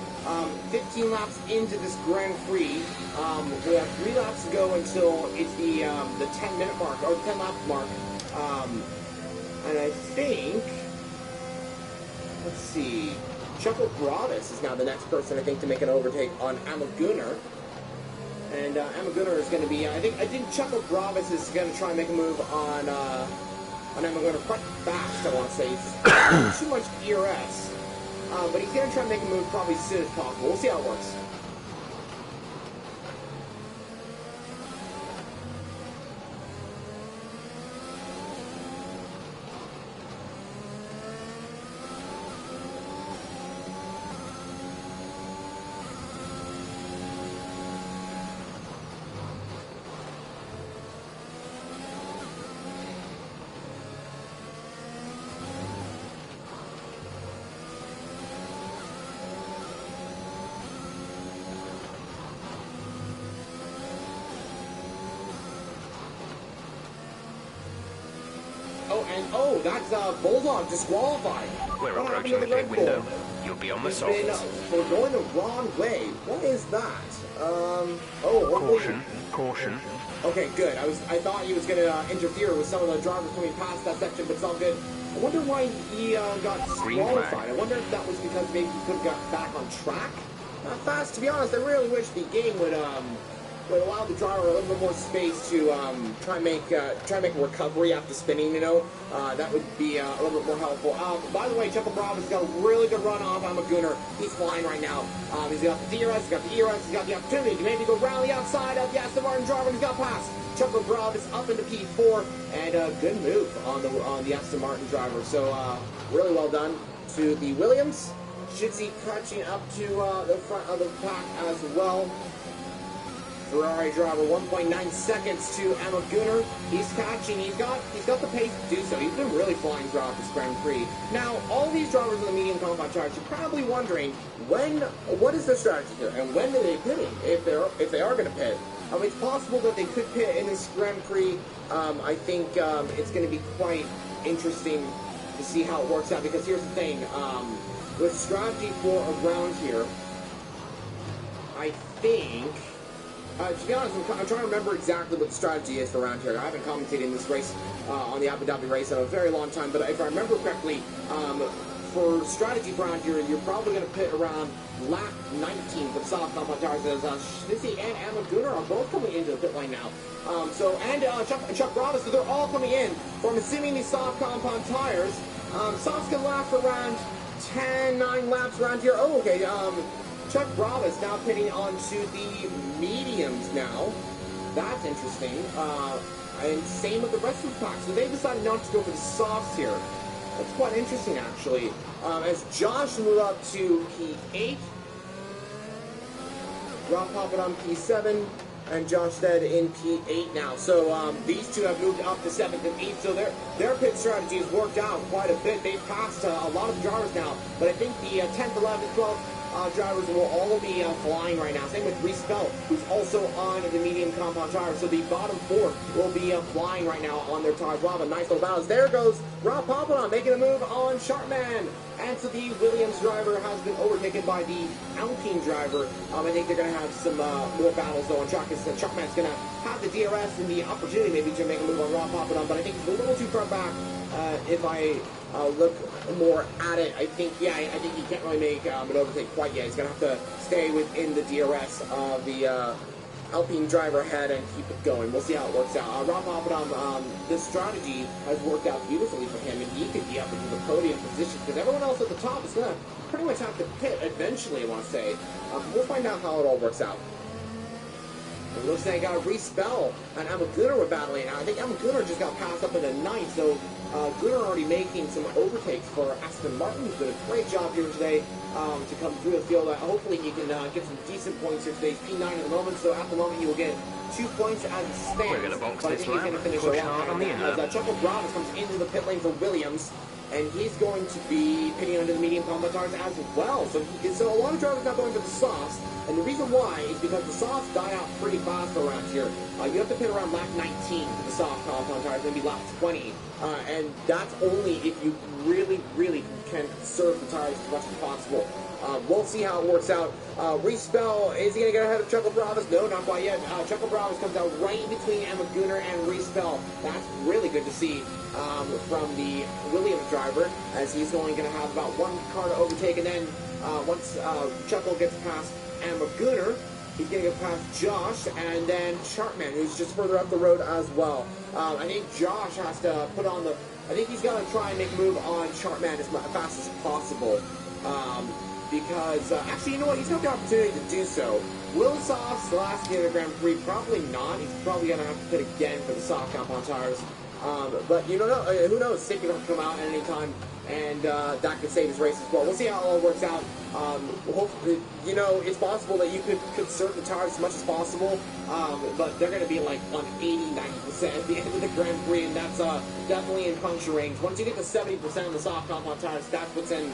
15 laps into this Grand Prix. We have 3 laps to go until it's the 10-minute mark, or the 10-lap mark. And I think, let's see, Chuckle Gravis is now the next person, I think, to make an overtake on Emma Gunnar. And Emma Gunnar is going to be, I think Chuckle Gravis is going to try and make a move on Emma Gunnar quite fast, I want to say. He's too much ERS. But he's going to try and make a move probably as soon as possible. We'll see how it works. oh, that's Bulldog disqualified. We're What happened approaching to the the Red pit Bull? window. You'll be on the He's been, softs. we're going the wrong way. What is that? Oh, hopefully- Caution, caution. Okay, good. I thought he was going to interfere with some of the drivers coming past that section, but it's all good. I wonder why he got disqualified. I wonder if that was because maybe he couldn't get back on track that fast. To be honest, I really wish the game would allow the driver a little bit more space to try and make a recovery after spinning. You know, that would be a little bit more helpful. By the way, Checo Bravo's got a really good run off on Gunnar. He's flying right now. He's got the DRS, he's got the ERS, he's got the opportunity to maybe go round the outside of the Aston Martin driver, and he's got past. Checo Bravo is up into P4, and a good move on the Aston Martin driver. So really well done to the Williams. Should see catching up to the front of the pack as well. Ferrari driver 1.9 seconds to Emma Gunnar. He's catching. He's got the pace to do so. He's been really flying throughout this Grand Prix. Now, all these drivers in the medium compound tires, you're probably wondering what is their strategy here, and when are they pitting? If they are going to pit. It's possible that they could pit in this Grand Prix. I think it's going to be quite interesting to see how it works out, because here's the thing. With strategy for around here, I think, to be honest, I'm trying to remember exactly what the strategy is for around here. I haven't commentated in this race on the Abu Dhabi race in a very long time, but if I remember correctly, for strategy for around here, you're probably going to pit around lap 19 for the soft compound tires, as Schmitzy and Emma Gunnar are both coming into the pit lane now. Chuck Bravo, so they're all coming in from assuming these soft compound tires. Soft's going to last for around 9 laps around here. Oh, okay. Chuck Bravo is now pitting onto the mediums now. That's interesting. And same with the rest of the pack. So they decided not to go for the softs here. That's quite interesting, actually. As Josh moved up to P8, Rob popping on P7, and Josh Stead in P8 now. So these two have moved up to 7th and 8th. So their pit strategy has worked out quite a bit. They've passed a lot of drivers now. But I think the 10th, 11th, 12th drivers will all be flying right now. Same with Reese Bell, who's also on the medium compound tire. So the bottom 4 will be flying right now on their tires. Rob, a nice little balance. There goes Rob Papadon making a move on Sharpman. And so the Williams driver has been overtaken by the Alpine driver. I think they're going to have some more battles though on track. Sharpman's going to have the DRS and the opportunity maybe to make a move on Rob Papadon, but I think he's a little too far back. If I look more at it, I think he can't really make an overtake quite yet. He's going to have to stay within the DRS of the Alpine driver ahead and keep it going. We'll see how it works out. Rob Papadon, this strategy has worked out beautifully for him, and he could be up into the podium position, because everyone else at the top is going to pretty much have to pit eventually, I want to say. We'll find out how it all works out. It looks like Reese Bell and Emma Gunnar were battling. I think Emma Gunnar just got passed up in the 9th, so Gunnar already making some overtakes for Aston Martin, who's done a great job here today to come through the field. Hopefully he can get some decent points here today. He's P9 at the moment, so at the moment he will get 2 points as it stands. We're going to box but I this think he's going to finish push a lot hard on the as Chuckle Brown comes into the pit lane for Williams. And he's going to be pitting under the medium compound tires as well. So a lot of drivers not going for the softs. And the reason why is because the softs die out pretty fast around here. You have to pit around lap 19 for the soft compound tires, maybe lap 20. And that's only if you really, really can conserve the tires as much as possible. We'll see how it works out. Reese Bell, is he going to get ahead of Chuckle Bravas? No, not quite yet. Chuckle Bravas comes out right between Emma Gunnar and Reese Bell. That's really good to see from the Williams driver, as he's only going to have about 1 car to overtake. And then once Chuckle gets past Emma Gunnar, he's going to get past Josh, and then Sharpman, who's just further up the road as well. I think Josh has to put on the... I think he's going to try and make a move on Sharpman as fast as possible. Because, actually, you know what? He's got the opportunity to do so. Will the softs last the Grand Prix? Probably not. He's probably going to have to pit again for the soft compound tires. But you don't know. Who knows? Safety will come out at any time, and that could save his race as well. We'll see how it all works out. Hopefully, you know, it's possible that you could conserve the tires as much as possible, but they're going to be like on 80-90% at the end of the Grand Prix, and that's definitely in puncture range. Once you get to 70% of the soft compound tires, that's what's in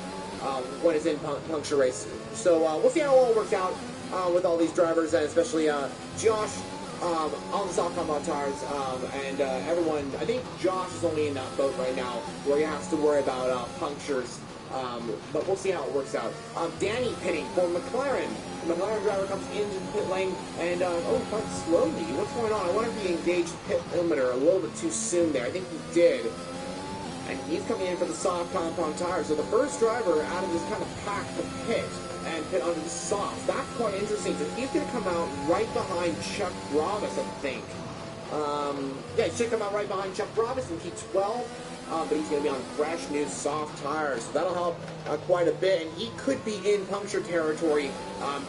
when it's in puncture race. So we'll see how it all works out with all these drivers, and especially Josh on the soft compound tires, and everyone, I think Josh is only in that boat right now where he has to worry about punctures, but we'll see how it works out. Danny pitting for McLaren. The McLaren driver comes into the pit lane and, quite slowly. What's going on? I wonder if he engaged pit limiter a little bit too soon there. I think he did. And he's coming in for the soft compound tires. So the first driver out of this kind of pack to pit and pit onto the softs. That's quite interesting. So he's going to come out right behind Chuck Bravis, I think. Yeah, he should come out right behind Chuck Bravis in P12. But he's going to be on fresh new soft tires. So that'll help quite a bit. And he could be in puncture territory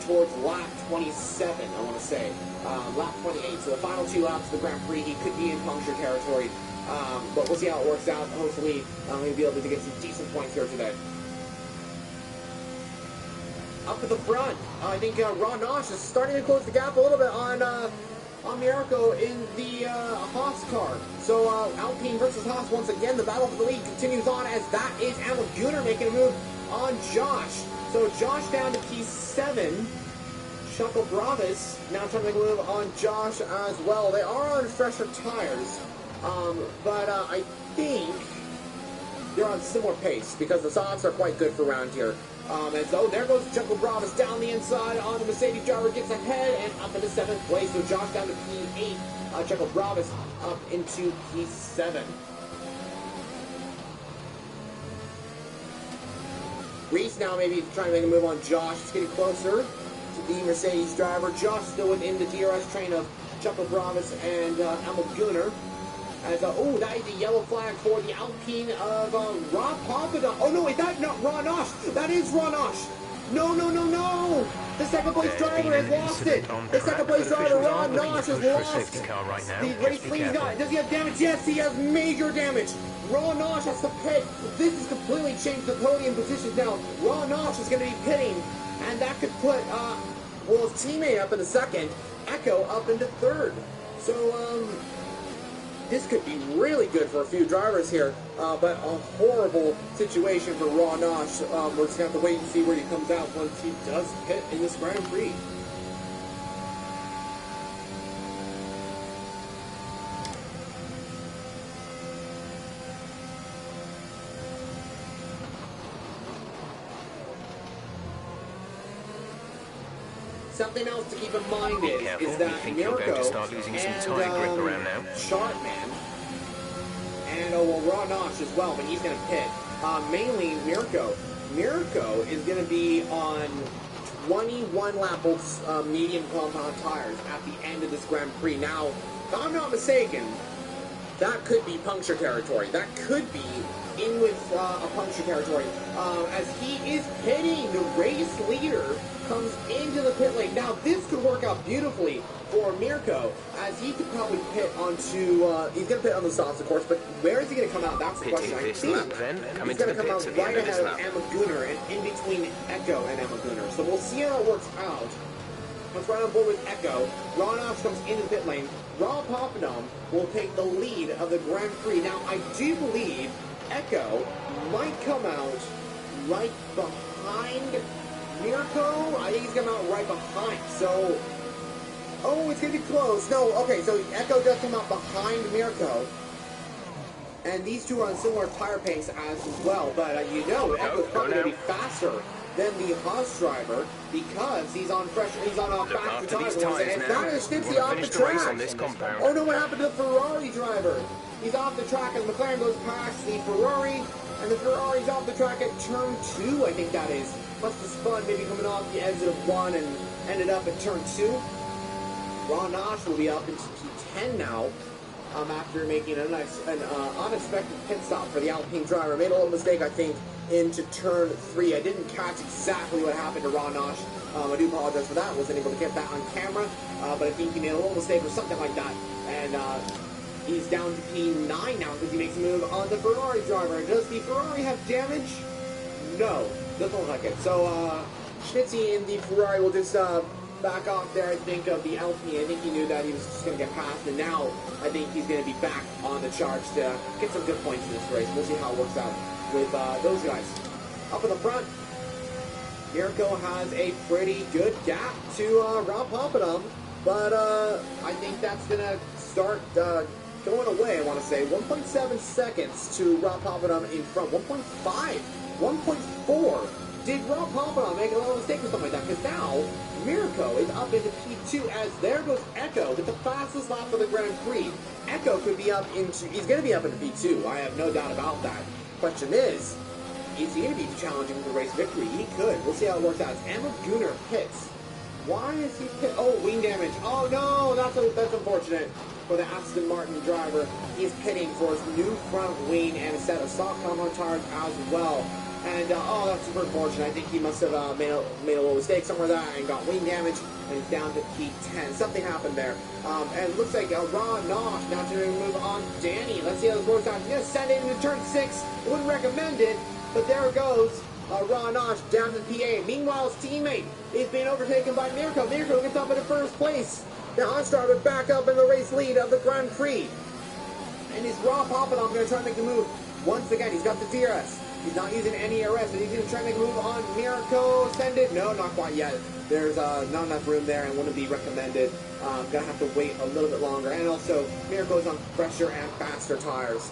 towards lap 27, I want to say. Lap 28. So the final 2 laps of the Grand Prix, he could be in puncture territory. But we'll see how it works out. Hopefully, he'll be able to get some decent points here today. Up at the front, I think Ron Nosh is starting to close the gap a little bit on Mirko in the Haas car. So Alpine versus Haas once again. The battle for the lead continues on as that is Emil Gunnar making a move on Josh. So Josh down to P7. Chuckle Bravis now trying to make a move on Josh as well. They are on fresher tires. But I think they're on similar pace because the softs are quite good for around here. And so there goes Chuckle Bravis down the inside on the Mercedes driver, gets ahead and up into 7th place. So Josh down to P8, Chuckle Bravis up into P7. Reese now maybe trying to make a move on Josh. It's getting closer to the Mercedes driver. Josh still within the DRS train of Chuckle Bravis and Emil Gunnar. As, that is a yellow flag for the Alpine of Rob Papadon. Oh, no, wait, that's not Ron Osh. That is Ron Osh. No. The second place driver has lost it. The second place driver, Ron Osh, has lost. The race lead guy. Does he have damage? Yes, he has major damage. Ron Osh has to pit. This has completely changed the podium positions now. Ron Osh is going to be pitting, and that could put, his teammate up in the second, Echo up into third. So, this could be really good for a few drivers here, but a horrible situation for Ron Osh. We're just going to have to wait and see where he comes out once he does pit in this Grand Prix. Something else to keep in mind is that Mirko and Sharpman and Ron Osh as well, but he's going to pit. Mainly Mirko. Mirko is going to be on 21 lap medium compound tires at the end of this Grand Prix. Now, if I'm not mistaken, that could be puncture territory. That could be in with a puncture territory. As he is pitting, the race leader comes into the pit lane. Now, this could work out beautifully for Mirko, as he could probably pit onto, he's going to pit on the softs, of course, but where is he going to come out? That's the question. I think he's going to come out right ahead of Emil Gunnar and in between Echo and Emil Gunnar. So we'll see how it works out. Let's right on board with Echo. Ron Osh comes into the pit lane. Rob Papadon will take the lead of the Grand Prix. Now, I do believe Echo might come out right behind Mirko. I think he's coming out right behind. So, it's going to be close. No, okay, so Echo does come out behind Mirko. And these two are on similar tire pace as well. But Echo's probably going to be faster than the Haas driver because he's on faster tires. And that is Stitzy off the track. Oh no, what happened to the Ferrari driver? He's off the track as McLaren goes past the Ferrari, and the Ferrari's off the track at turn 2, I think that is. Must have spun, maybe coming off the exit of 1 and ended up at turn 2. Ron Osh will be up into P10 now, after making an unexpected pit stop for the Alpine driver. Made a little mistake, I think, into turn 3. I didn't catch exactly what happened to Ron Osh. I do apologize for that. Wasn't able to get that on camera, but I think he made a little mistake or something like that. And he's down to P9 now because he makes a move on the Ferrari driver. Does the Ferrari have damage? No, doesn't look like it. So Schnitzy in the Ferrari will just back off there, I think, of the Alpine. I think he knew that he was just going to get past, and now I think he's going to be back on the charge to get some good points in this race. We'll see how it works out with those guys. Up in the front, Mirko has a pretty good gap to Rob Papadon. But I think that's going to start going away, I want to say. 1.7 seconds to Rob Papadum in front. 1.5, 1.4. Did Rob Papadum make a little mistake or something like that? Because now Mirko is up into P2 as there goes Echo with the fastest lap of the Grand Prix. Echo could be up into, he's going to be up into P2. I have no doubt about that. Question is he going to be challenging for race victory? He could. We'll see how it works out. Emma Gunnar pits. Why is he pit? Oh, wing damage. Oh no, that's unfortunate for the Aston Martin driver. He's pitting for his new front wing and a set of soft compound tires as well. And oh, that's super unfortunate. I think he must have made a little mistake somewhere there and got wing damage, and he's down to P10. Something happened there. And it looks like Ron Nosh now to move on Danny. Let's see how this works out. He's going to send it into turn 6. Wouldn't recommend it, but there it goes. Ron Nosh down to PA. Meanwhile, his teammate is being overtaken by Mirko. Mirko gets up into first place. Now Ostrava back up in the race lead of the Grand Prix. And is Rob Papadum going to try to make the move? Once again, he's got the DRS. He's not using any RS, and he's going to try to make a move on Mirko. Send it. No, not quite yet. There's not enough room there and wouldn't be recommended. Going to have to wait a little bit longer. And also, Mirko's on fresher and faster tires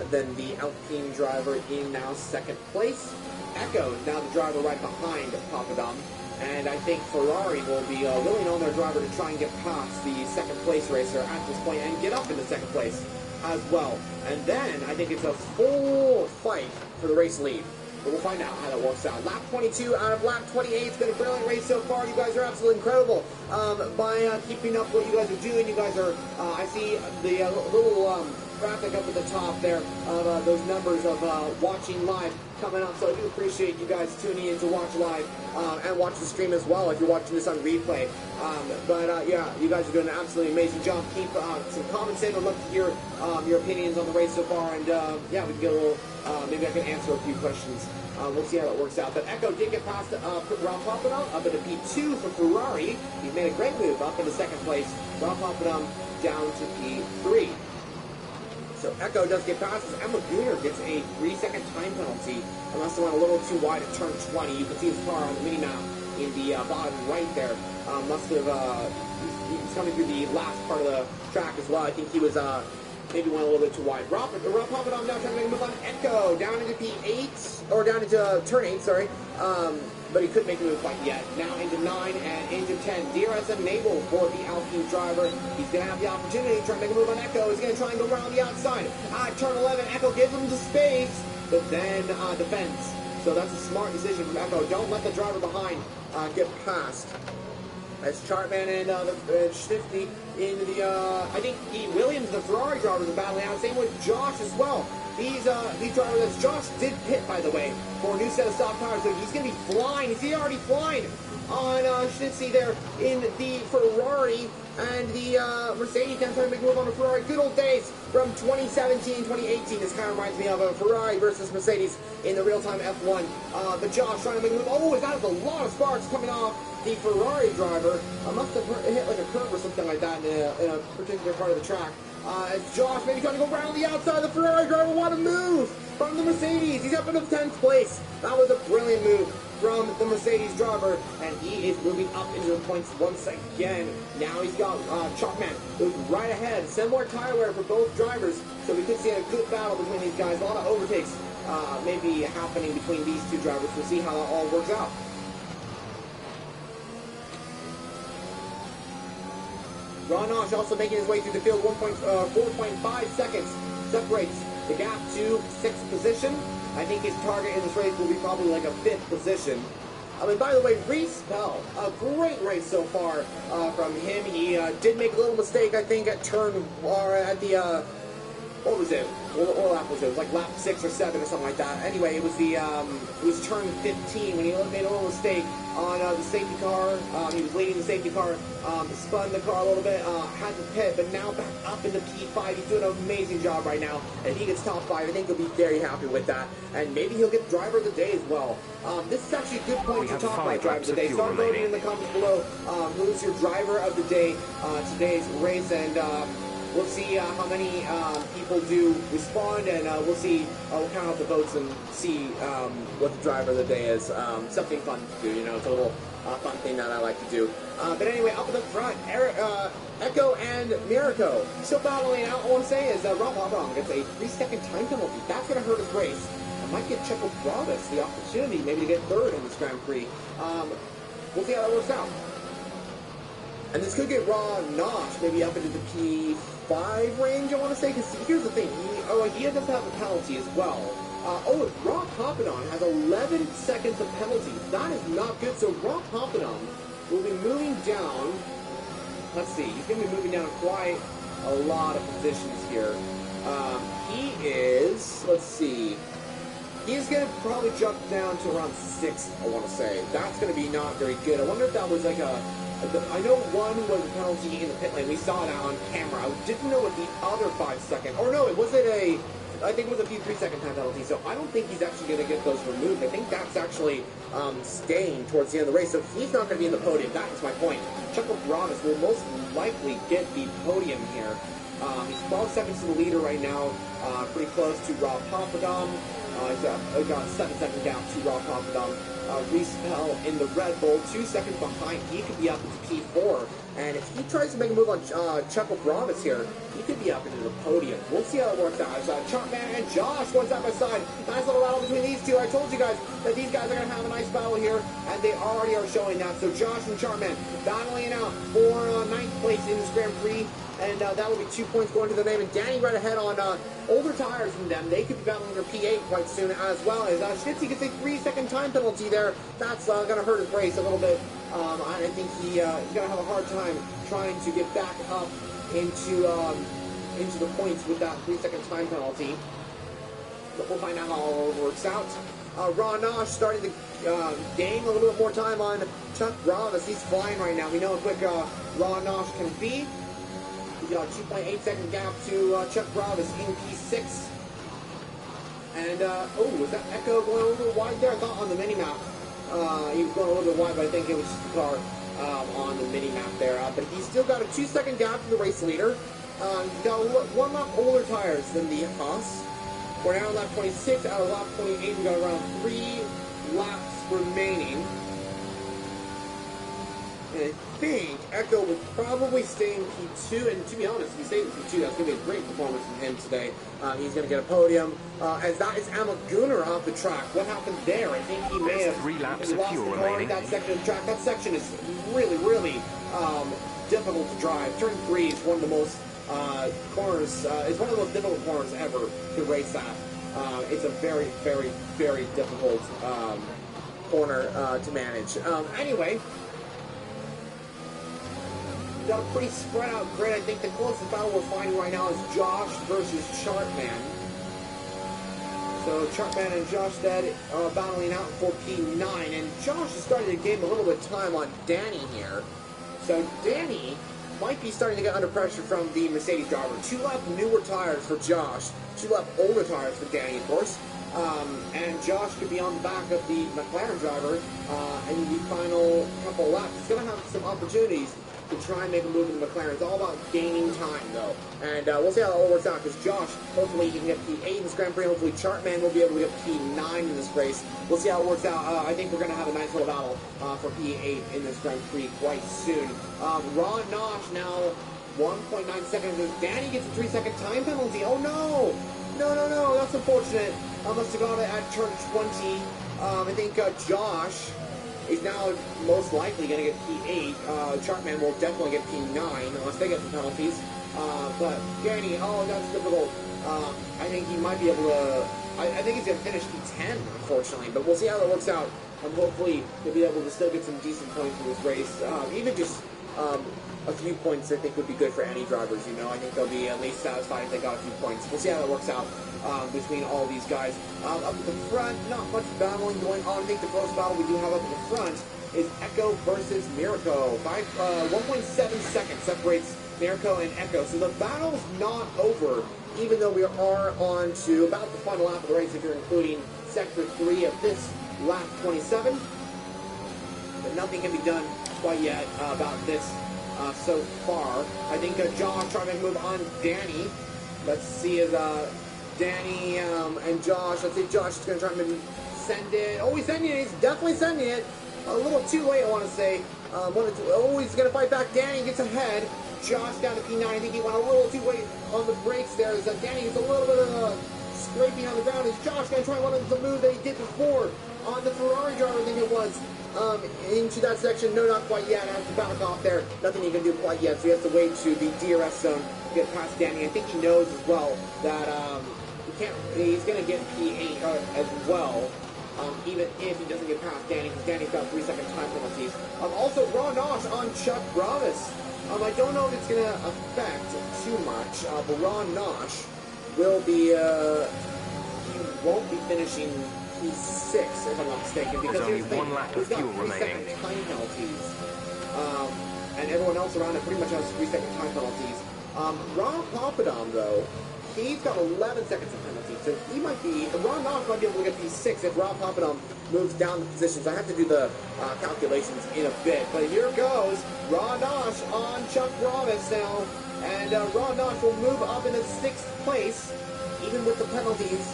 than the Alpine driver in now second place. Echo is now the driver right behind Papadum. And I think Ferrari will be willing on their driver to try and get past the second place racer at this point and get up into second place as well. And then I think it's a full fight for the race lead. But we'll find out how that works out. Lap 22 out of lap 28. It's been a brilliant race so far. You guys are absolutely incredible by keeping up what you guys are doing. You guys are, I see the little graphic up at the top there of those numbers of watching live coming up. So I do appreciate you guys tuning in to watch live and watch the stream as well if you're watching this on replay. Yeah, you guys are doing an absolutely amazing job. Keep some comments in. I'd love to hear your opinions on the race so far. And yeah, we can get a little, maybe I can answer a few questions. We'll see how that works out. But Echo did get past Rob Papadum up into P2 for Ferrari. He's made a great move up into second place. Rob Papadum down to P3. So Echo does get past. Emma Gunnar gets a 3-second time penalty. Unless they went a little too wide at turn 20. You can see his car on the mini-map in the bottom right there. Must have, he's coming through the last part of the track as well. I think he was, maybe went a little bit too wide. Rob Papadum now trying to make a move on Echo. Down into P8, or down into turn 8, sorry. But he couldn't make a move quite yet. Now into 9 and into 10. DRS enabled for the Alpine driver. He's going to have the opportunity to try and make a move on Echo. He's going to try and go around the outside. Turn 11, Echo gives him the space, but then defends. So that's a smart decision from Echo. Don't let the driver behind get past. As Chartman and Schnifty in the, I think Williams, the Ferrari drivers, are battling out. Same with Josh as well. These drivers, Josh did pit, by the way, for a new set of soft tires, so he's going to be flying. Is he already flying on Schnitzy there in the Ferrari? And the Mercedes can try to make a move on the Ferrari. Good old days from 2017, 2018. This kind of reminds me of a Ferrari versus Mercedes in the real-time F1. But Josh trying to make a move. Oh, that is a lot of sparks coming off the Ferrari driver. Must have hit like a curve or something like that in a particular part of the track. As Josh maybe trying to go around the outside. The Ferrari driver want to move from the Mercedes. He's up in the 10th place. That was a brilliant move from the Mercedes driver, and he is moving up into the points once again. Now he's got Chalkman, who's right ahead. Similar tire wear for both drivers, so we could see a good battle between these guys. A lot of overtakes maybe happening between these two drivers. We'll see how that all works out. Ron Nosh also making his way through the field. 4.5 seconds separates the gap to 6th position. I think his target in this race will be probably like a 5th position. I mean, by the way, Reese Bell, a great race so far from him. He did make a little mistake, I think, at turn, or at the, what was it? What lap was it? It was like lap 6 or 7 or something like that. Anyway, it was the, it was turn 15 when he made a little mistake on the safety car. He was leading the safety car, spun the car a little bit, had to pit, but now back up into P5. He's doing an amazing job right now, and he gets top 5. I think he'll be very happy with that, and maybe he'll get driver of the day as well. This is actually a good point to talk about driver of the day. Start voting in the comments below who's your driver of the day today's race, and we'll see how many people do respond, and we'll see, we'll count out the votes and see what the driver of the day is. Something fun to do, you know, it's a little fun thing that I like to do. But anyway, up in the front, Echo and Mirko still battling out. All I'm saying is Rob Hobron gets a 3-second time penalty. That's going to hurt his race. I might get Checo Bravis the opportunity maybe to get third in this Grand Prix. We'll see how that works out. And this could get Ron Nosh maybe up into the P5 range, I want to say, because here's the thing, he does have a penalty as well. Rob Papadon has 11 seconds of penalty. That is not good. So Rob Papadon will be moving down. Let's see, he's going to be moving down quite a lot of positions here. He is, let's see, he's going to probably jump down to around 6th, I want to say. That's going to be not very good. I wonder if that was like I know one was a penalty in the pit lane. We saw that on camera. I didn't know what the other 5 second, or no, I think it was a few 3-second time penalties, so I don't think he's actually going to get those removed. I think that's actually staying towards the end of the race, so he's not going to be in the podium. That is my point. Checo Bravis will most likely get the podium here. He's 12 seconds to the leader right now, pretty close to Rob Papadon. He's got 7 seconds down to Rob Papadon. Reese Pell in the Red Bull, 2 seconds behind. He could be up into P4. And if he tries to make a move on Checo Bravis here, he could be up into the podium. We'll see how it works out. Chartman and Josh going side by side. Nice little battle between these two. I told you guys that these guys are going to have a nice battle here, and they already are showing that. So Josh and Chartman battling it out for 9th place in this Grand Prix. And that will be 2 points going to their name. And Danny right ahead on older tires than them. They could be battling their P8 quite soon as well. As Schnitzy gets a 3-second time penalty there. That's going to hurt his race a little bit. I think he's going to have a hard time trying to get back up into the points with that 3-second time penalty. But we'll find out how all it works out. Ron Nosh starting to gain a little bit more time on Chuck Bravis. He's flying right now. We know how quick Ron Nosh can be. He's got a 2.8 second gap to Chuck Bravis in P6. And, was that Echo going a little bit wide there? I thought on the mini-map he was going a little bit wide, but I think it was just the car on the mini-map there. But he's still got a 2-second gap to the race leader. He's got one lap older tires than the Haas. We're now on lap 26. Out of lap 28, we got around 3 laps remaining. And I think Echo will probably stay in P2, and to be honest, if he stays in P2, that's going to be a great performance from him today. He's going to get a podium, as that is Emma Gunnar off the track. What happened there? I think he may have 3 laps lost of fuel the car remaining. that section of the track. That section is really, really difficult to drive. Turn 3 is one of the most corners, it's one of the most difficult corners ever to race at. It's a very, very, very difficult corner to manage. Anyway, got a pretty spread out grid. I think the closest battle we're finding right now is Josh versus Chartman. So Chartman and Josh Dead battling out for P9, and Josh is starting to gain a little bit of time on Danny here. So Danny might be starting to get under pressure from the Mercedes driver. 2 lap newer tires for Josh, 2 lap older tires for Danny, of course. And Josh could be on the back of the McLaren driver in the final couple laps. He's going to have some opportunities to try and make a move in the McLaren. It's all about gaining time, though. And we'll see how that all works out, because Josh, hopefully he can get P8 in this Grand Prix. Hopefully Chartman will be able to get P9 in this race. We'll see how it works out. I think we're going to have a nice little battle for P8 in this Grand Prix quite soon. Ron Nosh now 1.9 seconds. Danny gets a 3-second time penalty. Oh, no! No. That's unfortunate. I must have got it at turn 20. I think Josh is now most likely going to get P8. Chartman will definitely get P9 unless they get some penalties. But Danny, that's difficult. I think he might be able to. I think he's going to finish P10, unfortunately. But we'll see how that works out. Hopefully he'll be able to still get some decent points in this race. Even just a few points, I think, would be good for any drivers. I think they'll be at least satisfied if they got a few points. We'll see how that works out between all these guys. Up at the front, not much battling going on. I think the close battle we do have up at the front is Echo versus Mirko. 1.7 seconds separates Mirko and Echo. So the battle's not over, even though we are on to about the final lap of the race, if you're including Sector 3 of this lap 27. But nothing can be done quite yet about this so far. I think Josh trying to move on Danny. Let's see if Danny and Josh, let's see, Josh is going to try and maybe send it. Oh, he's sending it. He's definitely sending it. a little too late, I want to say. He's going to fight back. Danny gets ahead. Josh down to P9. I think he went a little too late on the brakes there. As Danny gets a little bit of scraping on the ground. Is Josh going to try one of the move that he did before on the Ferrari driver, I think it was, into that section? No, not quite yet. Has to back off there. Nothing he can do quite yet, so he has to wait to the DRS zone to get past Danny. I think he knows as well that he's going to get P8 as well. Even if he doesn't get past Danny, because Danny's got 3-second time penalties. Also, Ron Nosh on Chuck Bravis. I don't know if it's going to affect too much, but Ron Nosh will be, he won't be finishing P6, if I'm not mistaken, because there's only one lap of fuel remaining. Time penalties. And everyone else around it pretty much has 3-second time penalties. Ron Papadon, though, he's got 11 seconds of penalty, so he might be, Ron Nosh might be able to get P6 if Ron Papadon moves down the positions. I have to do the calculations in a bit, but here goes Ron Nosh on Chuck Bravis now, and Ron Nosh will move up into 6th place, even with the penalties,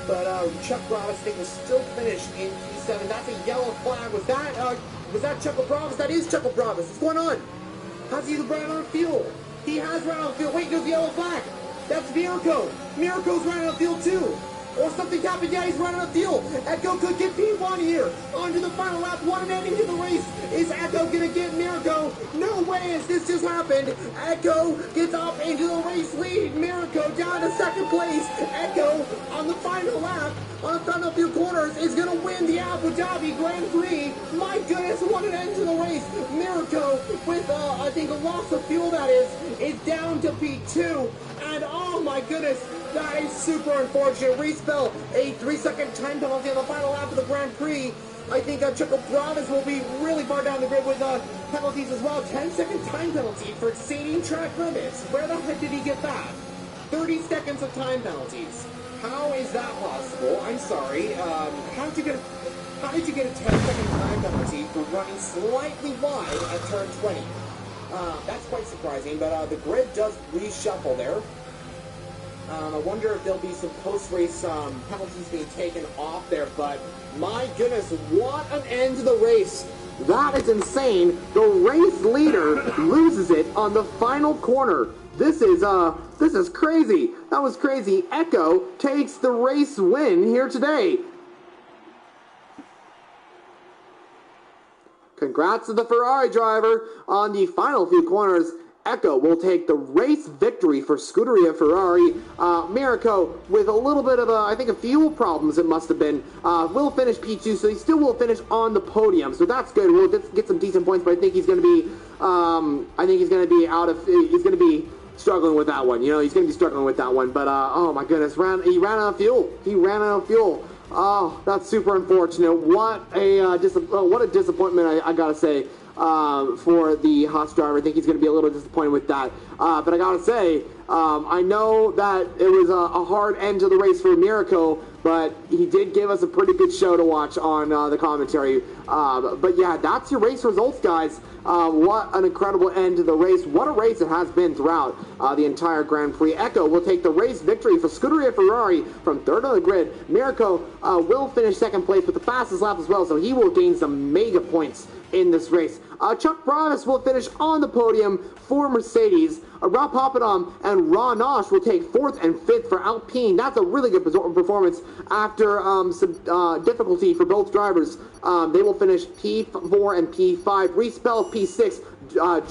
but Chuck Bravis, I think, will still finish in P7. That's a yellow flag. Was that Chuck Bravis? That is Chuck Bravis. What's going on? How's he ran out of fuel? He has ran out of fuel. Wait, goes the yellow flag. That's Mirko. Mirko's running out of fuel too. Or something's happened. Yeah, he's running out of fuel. Echo could get P1 here. Onto the final lap. What an ending to the race. Is Echo going to get Mirko? No way has this just happened. Echo gets up into the race lead. Mirko down to 2nd place. Echo on the final lap, on the final few corners, is going to win the Abu Dhabi Grand Prix. My goodness, what an end to the race. Mirko, with, I think, a loss of fuel, that is down to P2. And oh my goodness, that is super unfortunate. Respell a 3-second time penalty on the final lap of the Grand Prix. I think Chuck Bravis will be really far down the grid with penalties as well. 10-second time penalty for exceeding track limits. Where the heck did he get that? 30 seconds of time penalties. How is that possible? I'm sorry. How did you get a 10-second time penalty for running slightly wide at turn 20? That's quite surprising, but the grid does reshuffle there. I wonder if there'll be some post-race penalties being taken off there, but my goodness, what an end to the race. That is insane. The race leader loses it on the final corner. This is crazy. That was crazy. Echo takes the race win here today. Congrats to the Ferrari driver on the final few corners. Echo will take the race victory for Scuderia Ferrari. Mirko, with a little bit of I think a fuel problems it must have been, will finish P2, so he still will finish on the podium. So that's good. We'll get some decent points, but I think he's going to be, he's going to be struggling with that one. You know, he's going to be struggling with that one. But oh my goodness, he ran out of fuel. He ran out of fuel. Oh, that's super unfortunate. What a disappointment, I gotta say, for the Haas driver. I think he's gonna be a little disappointed with that. But I gotta say, I know that it was a hard end to the race for Mirko, but he did give us a pretty good show to watch on the commentary. But yeah, that's your race results, guys. What an incredible end to the race. What a race it has been throughout the entire Grand Prix. Echo will take the race victory for Scuderia Ferrari from 3rd on the grid. Mirko will finish 2nd place with the fastest lap as well, so he will gain some mega points in this race. Chuck Bravis will finish on the podium for Mercedes. Rob Papadon and Ron Nosh will take 4th and 5th for Alpine. That's a really good performance after some difficulty for both drivers. They will finish P4 and P5. Respell P6.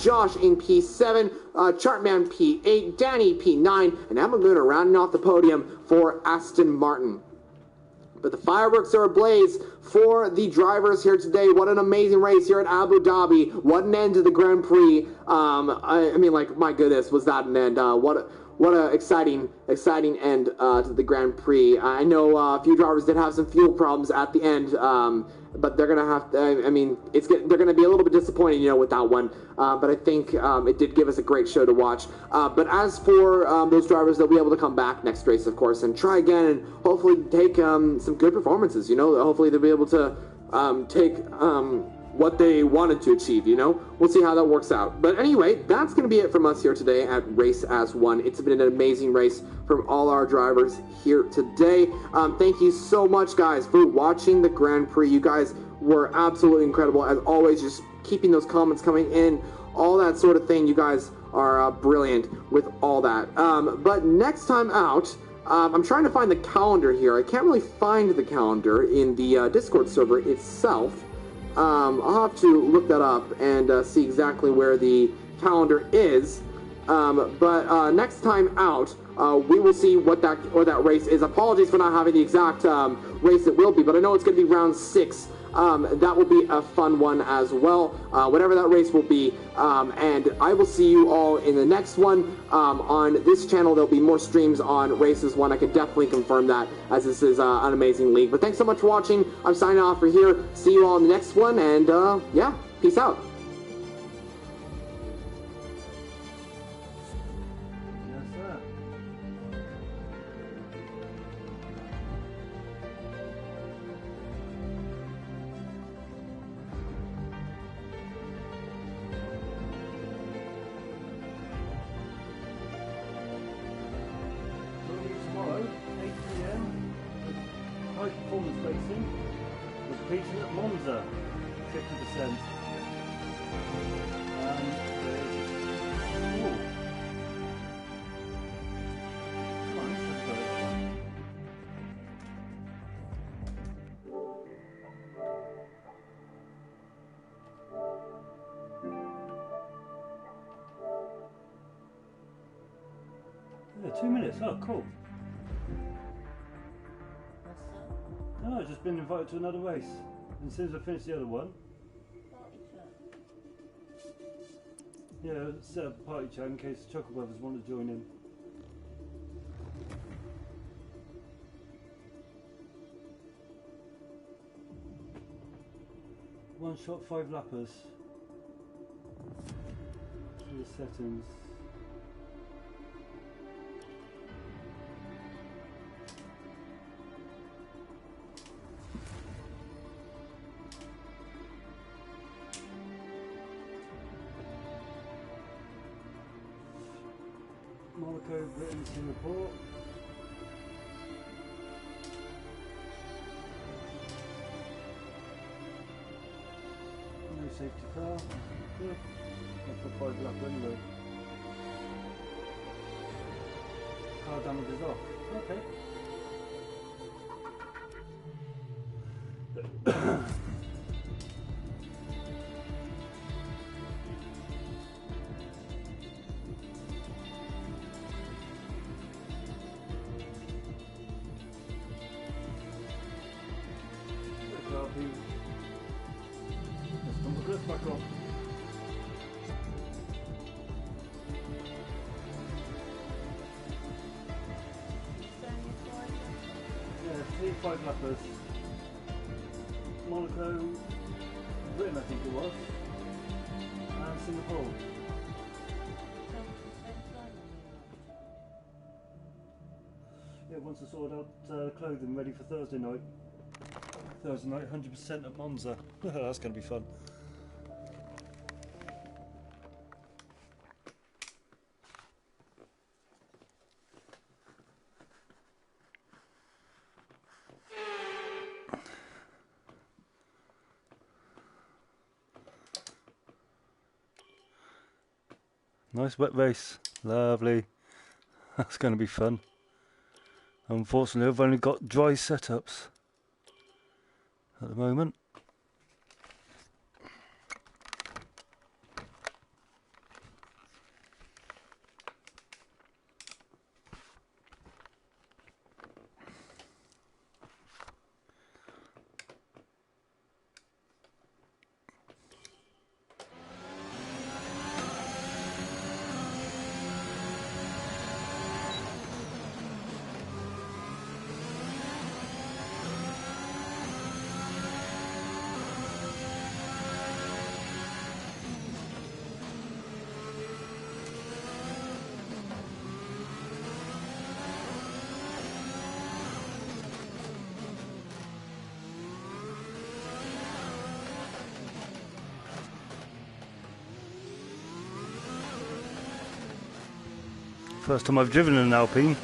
Josh in P7. Chartman P8. Danny P9. And Emma Luna rounding off the podium for Aston Martin. But the fireworks are ablaze for the drivers here today. What an amazing race here at Abu Dhabi. What an end to the Grand Prix. I mean, like, my goodness, was that an end. What a exciting end to the Grand Prix. I know a few drivers did have some fuel problems at the end, but they're gonna have to. I mean, they're gonna be a little bit disappointed, you know, with that one. But I think it did give us a great show to watch. But as for those drivers, they'll be able to come back next race, of course, and try again, and hopefully take some good performances. You know, hopefully they'll be able to take what they wanted to achieve, you know? We'll see how that works out. But anyway, that's going to be it from us here today at Race as One. It's been an amazing race from all our drivers here today. Thank you so much, guys, for watching the Grand Prix. You guys were absolutely incredible. As always, just keeping those comments coming in, all that sort of thing. You guys are brilliant with all that. But next time out, I'm trying to find the calendar here. I can't really find the calendar in the Discord server itself. I'll have to look that up and see exactly where the calendar is. But next time out, we will see what that race is. Apologies for not having the exact race it will be, but I know it's going to be round 6. That will be a fun one as well, whatever that race will be. And I will see you all in the next one. On this channel, there'll be more streams on Races 1. I can definitely confirm that, as this is an amazing league. But thanks so much for watching. I'm signing off for here. See you all in the next one, and yeah, peace out. Performance racing was competing at Monza, 50%. Yeah, 2 minutes. Oh, cool. No, I've just been invited to another race. And as soon as I finish the other one, yeah, set up a party chat in case the Chuckle Brothers want to join in. One shot, 5 lappers. For the settings. Monaco, Britain, Singapore. No safety car. Yeah. Not for 5 lap anyway. Car damage is off. Okay. Back off. Yeah, 5 lappers. Monaco, Britain I think it was, and Singapore. Yeah, once I sorted out clothing ready for Thursday night. Thursday night, 100% at Monza. That's going to be fun. Nice wet race, lovely. That's going to be fun. Unfortunately, I've only got dry setups at the moment. First time I've driven an Alpine.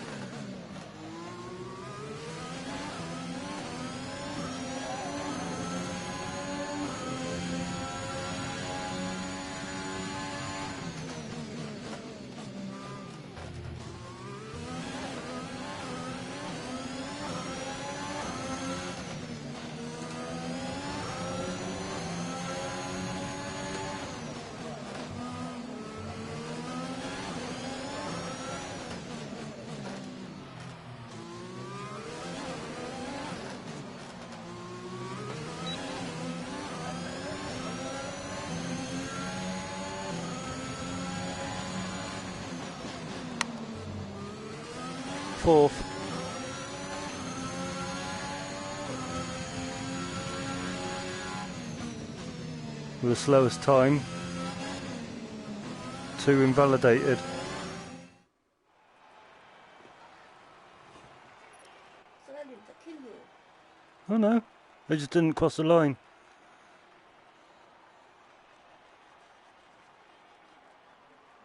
4th. With the slowest time. 2 invalidated. Oh no, they just didn't cross the line.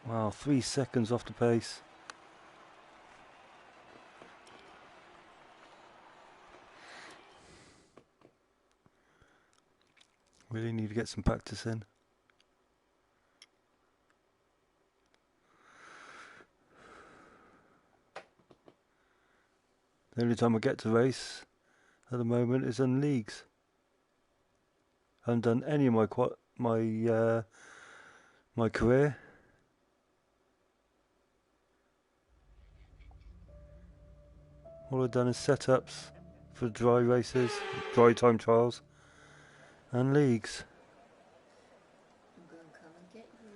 Wow, 3 seconds off the pace. Really need to get some practice in. The only time I get to race at the moment is in leagues. I haven't done any of my career. All I've done is setups for dry races, dry time trials, and leagues. I'm gonna come and get you.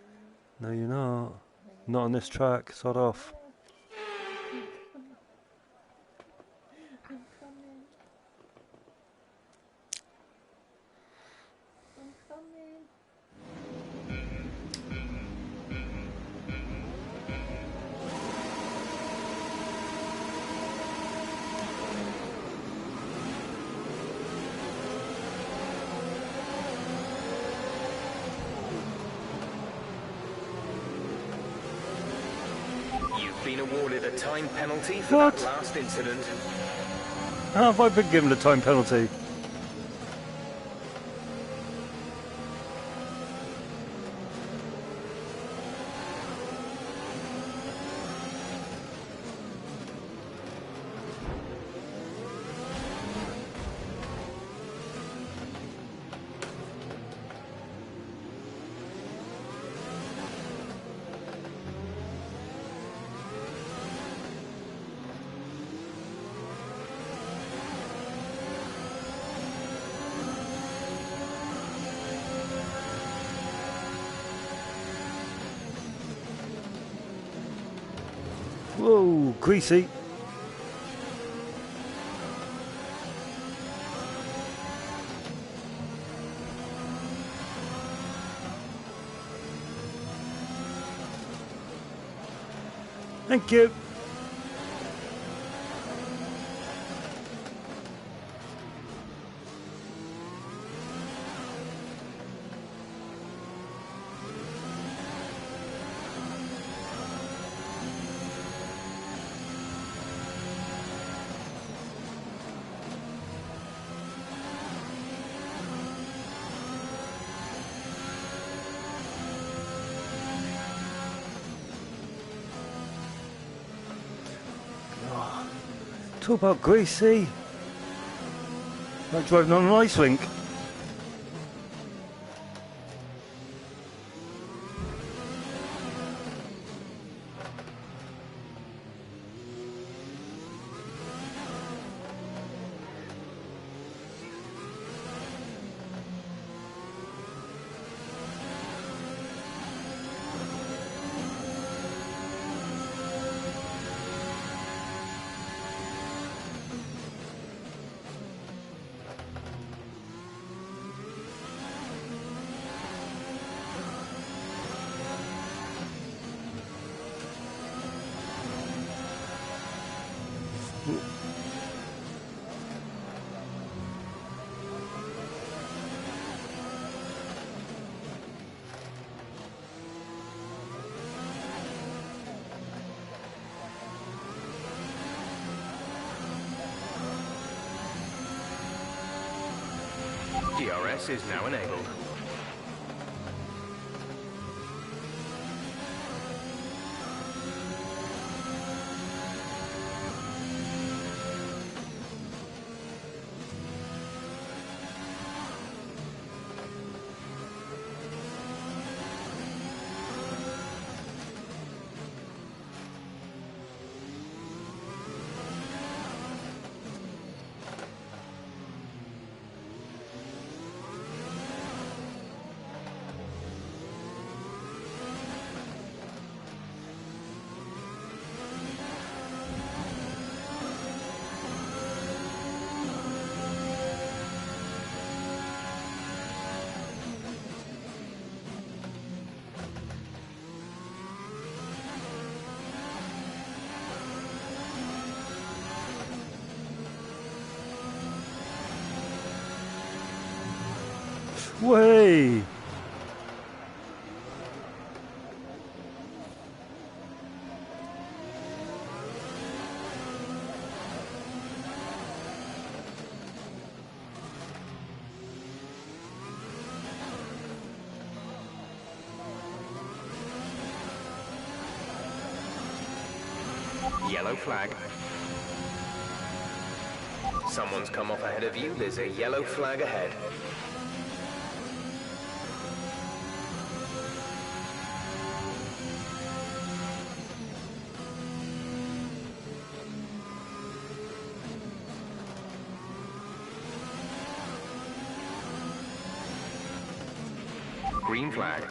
No, you're not. Not on this track. Sod off. I'm coming. I'm coming. You've been awarded a time penalty for that last incident. How have I been given a time penalty? Whoa, greasy. Thank you. Talk about greasy. Like driving on an ice rink. DRS is now enabled. Way! Yellow flag. Someone's come off ahead of you. There's a yellow flag ahead. Green flag.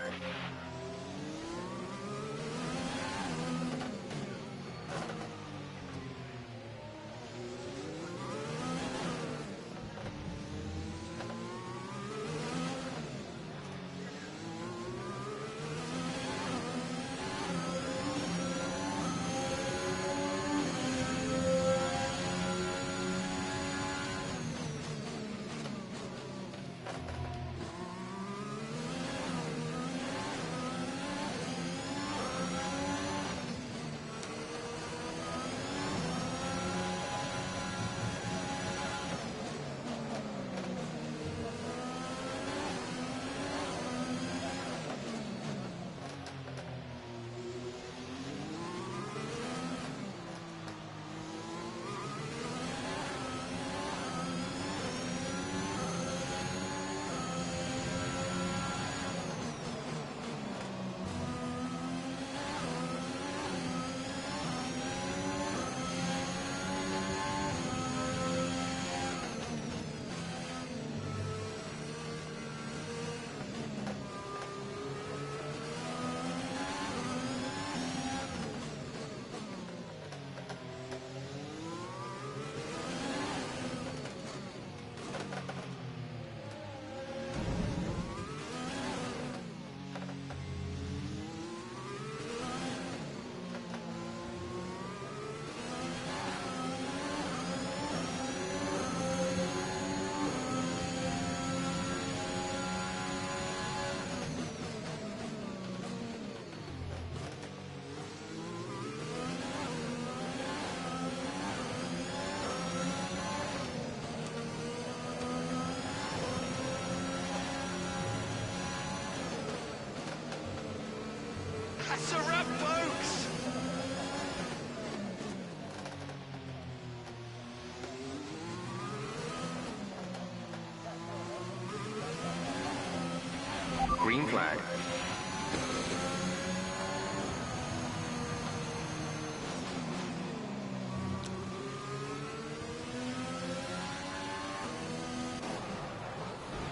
That's a wrap, folks! Green flag.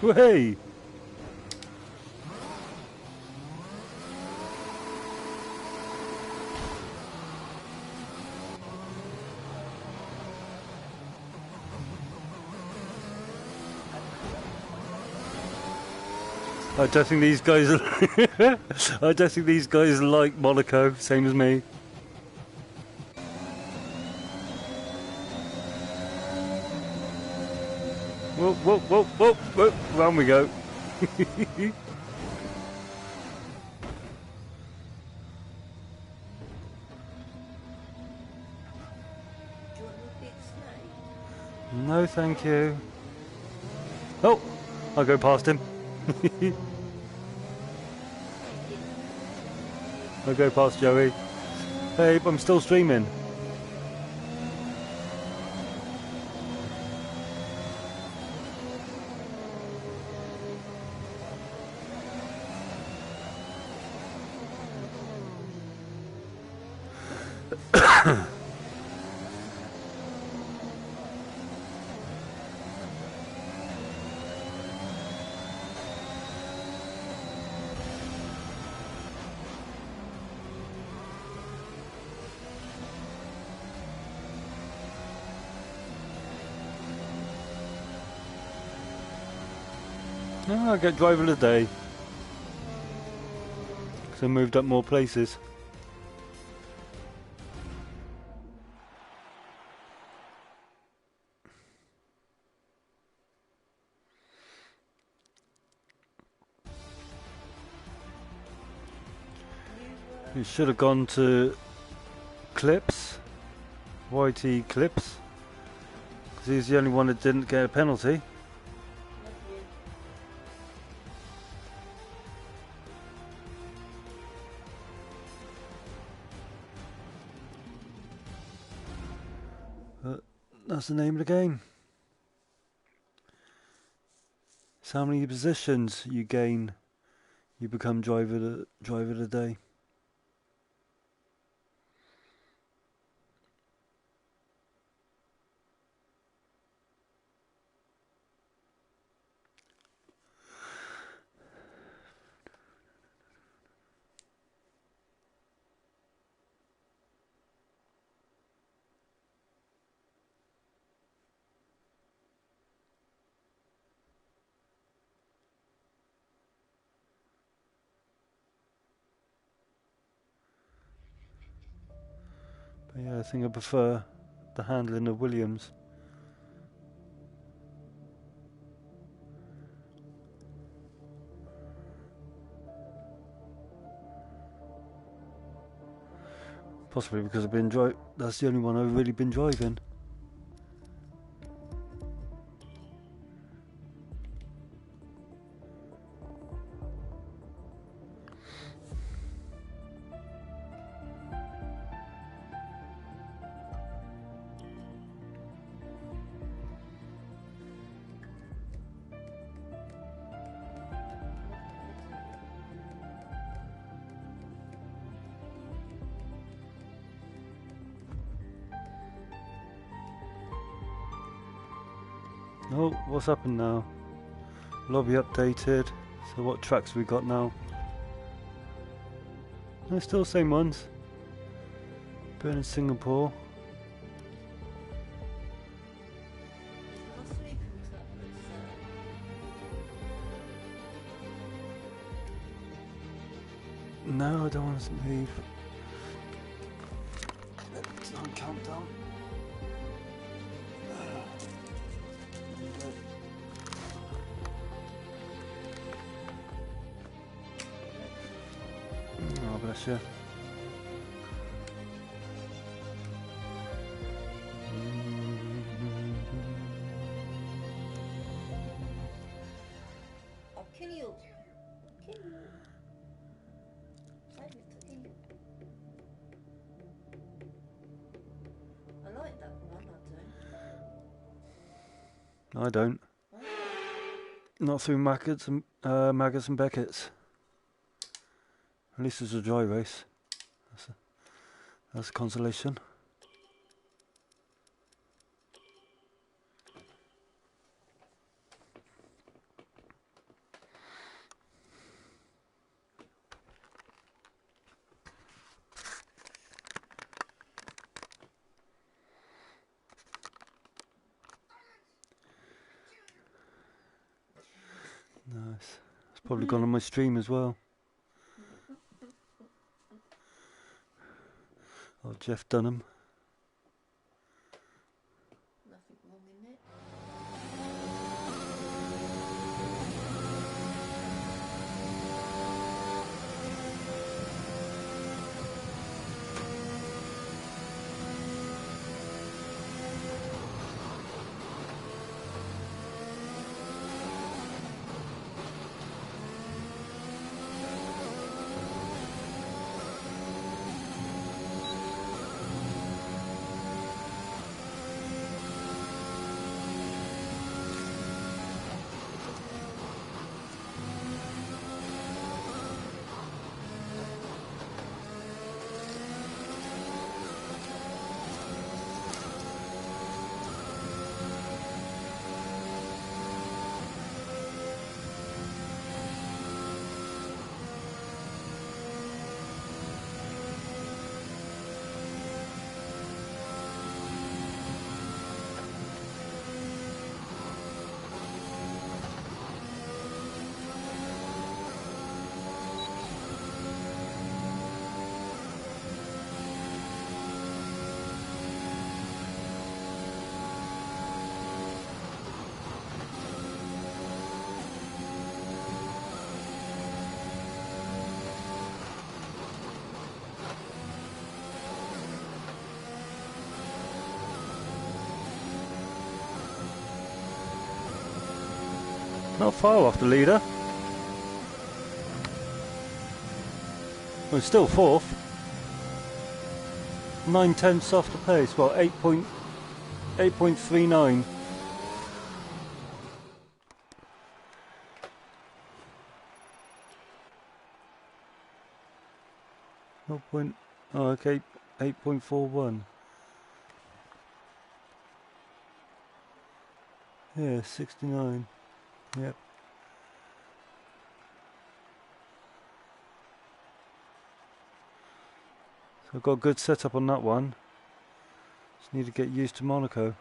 Way! I don't think these guys are I don't think these guys like Monaco, same as me. Whoa, whoa, whoa, whoa, whoa, round we go. No, thank you. Oh, I'll go past him. I'll go past Joey. Hey, I'm still streaming. No, I get driver of the day. So I moved up more places. You should have gone to Clips, YT Clips, because he's the only one that didn't get a penalty. But that's the name of the game. It's how many positions you gain, you become driver of the day. But yeah, I think I prefer the handling of Williams. Possibly because I've been that's the only one I've really been driving. Oh, what's happened now? Lobby updated. So what tracks we got now? No, still same ones. Been in Singapore. No, I don't want to leave. It's not countdown. Oh, bless you. I'll kill you. Kill you. Save it to kill you. I like that one, I do. I don't. What? Not through Maggots and Beckett's. At least it's a dry race. That's a consolation. Nice. It's probably gone on my stream as well. Oh, Jeff Dunham. Nothing wrong in it. Not far off the leader. Well, still fourth. 9/10 off the pace. Well, 8.39. Oh, okay, 8.41. Yeah, 69. Yep. So I've got a good setup on that one. Just need to get used to Monaco.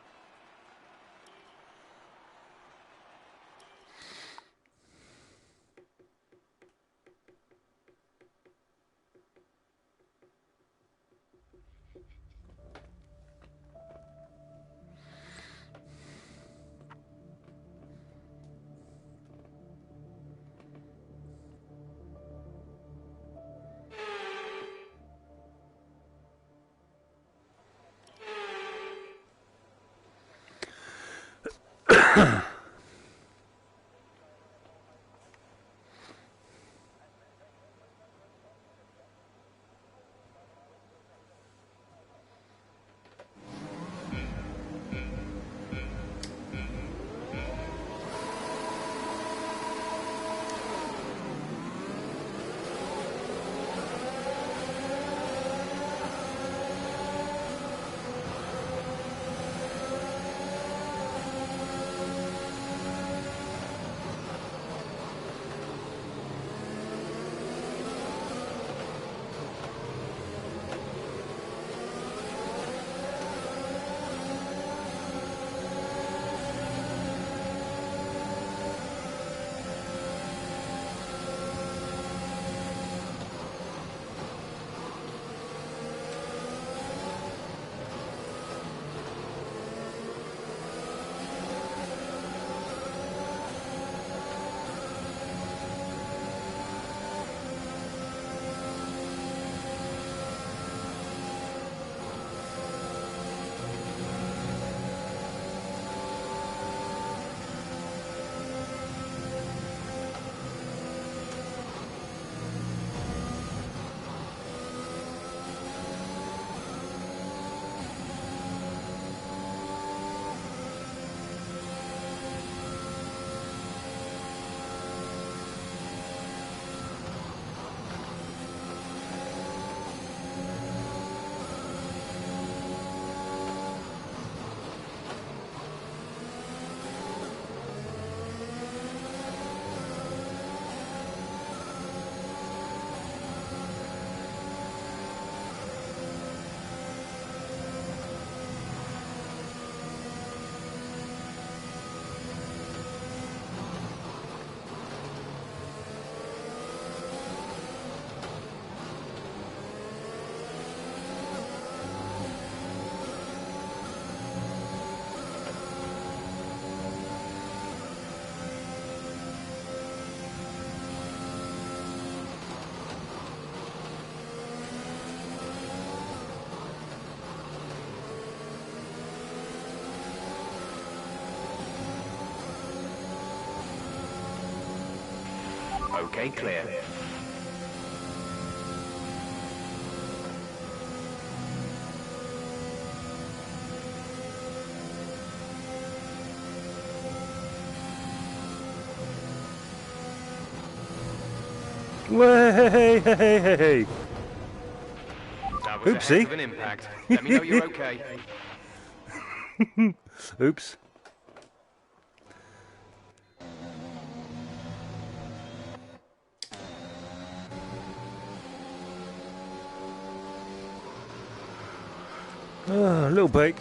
Okay, clear. Way, hey. That was a Oopsie. heck of an impact. Let me know you're okay. Oops. A little break.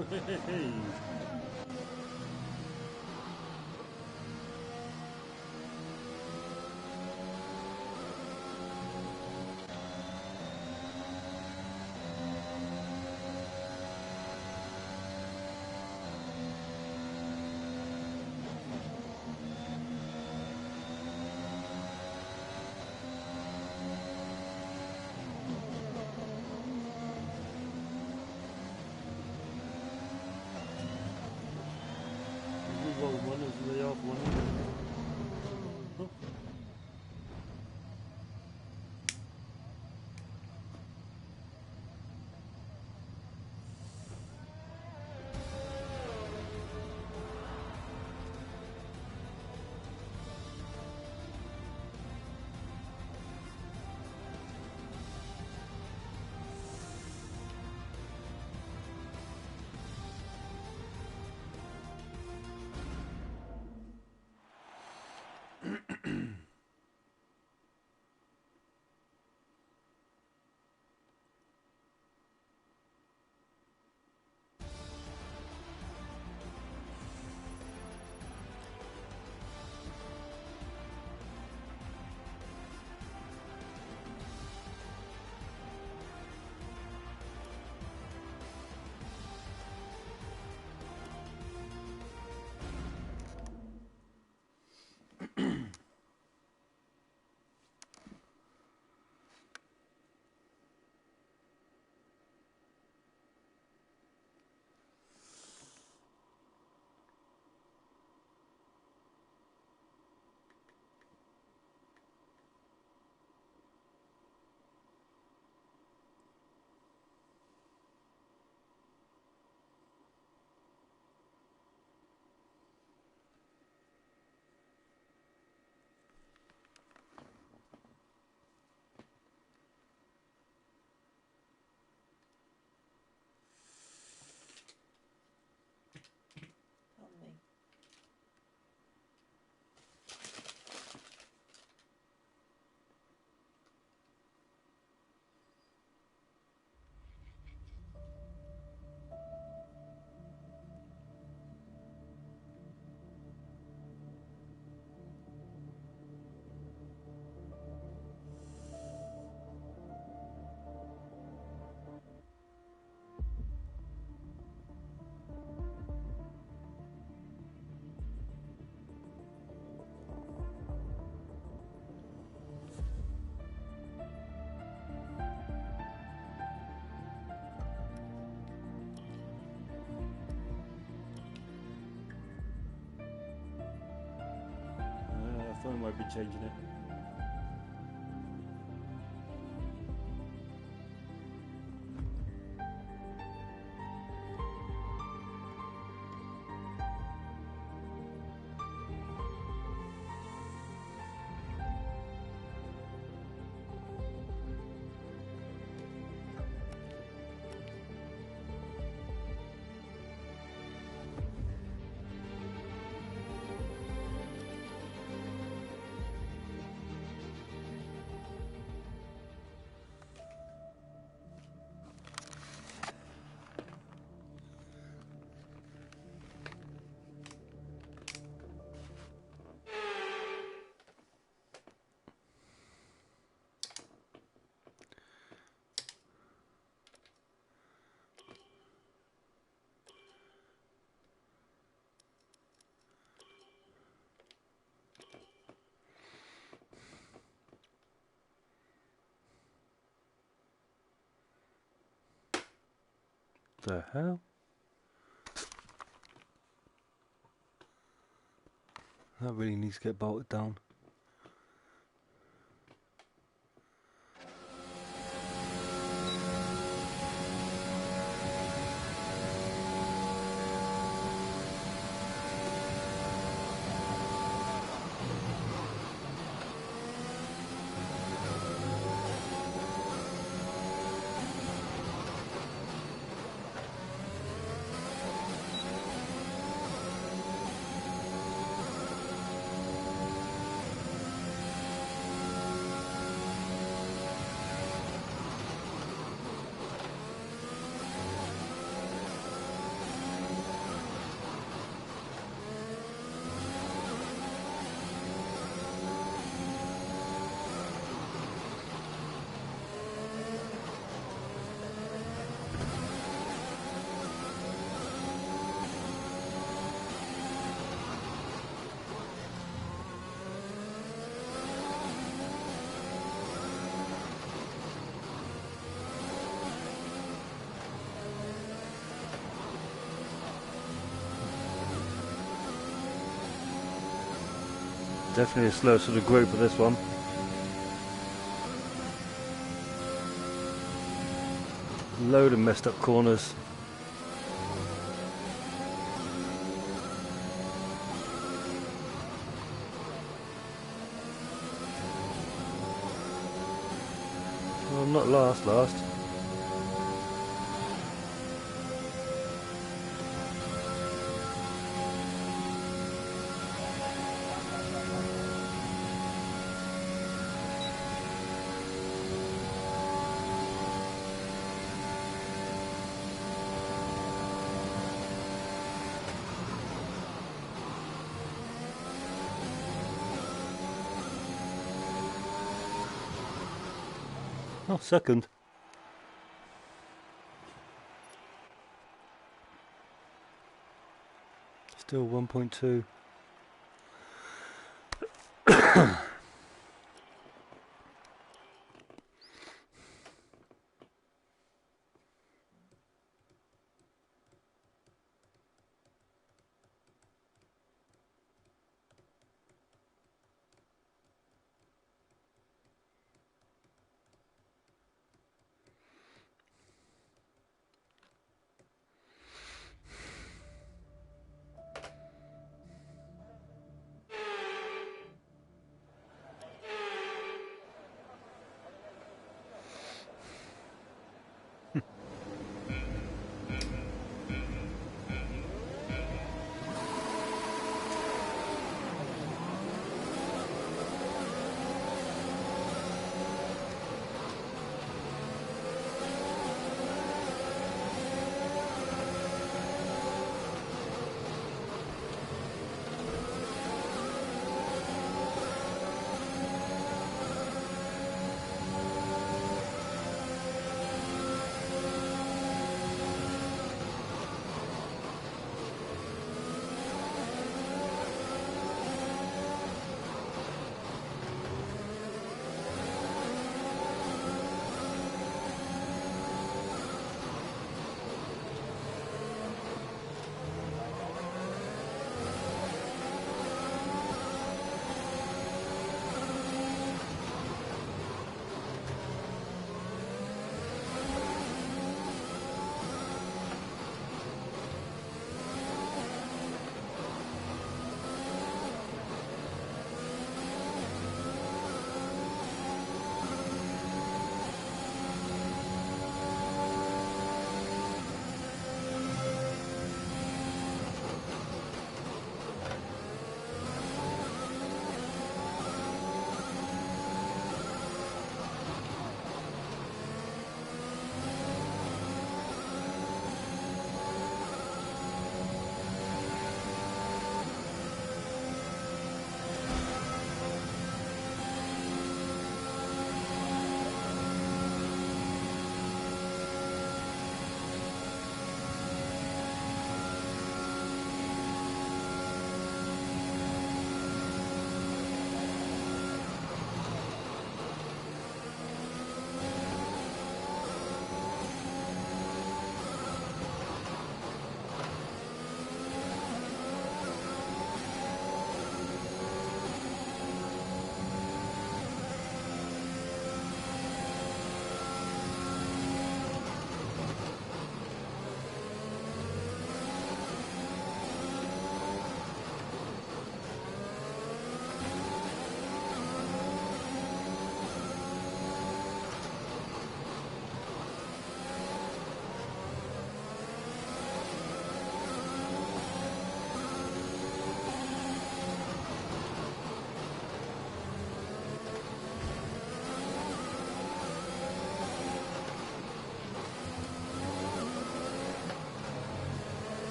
We roll one as they have one. Oh. Pardon me. I thought I might be changing it. The hell? That really needs to get bolted down. definitely a slow sort of group of this one. Load of messed up corners. Well, not last. Oh, second. Still 1.2.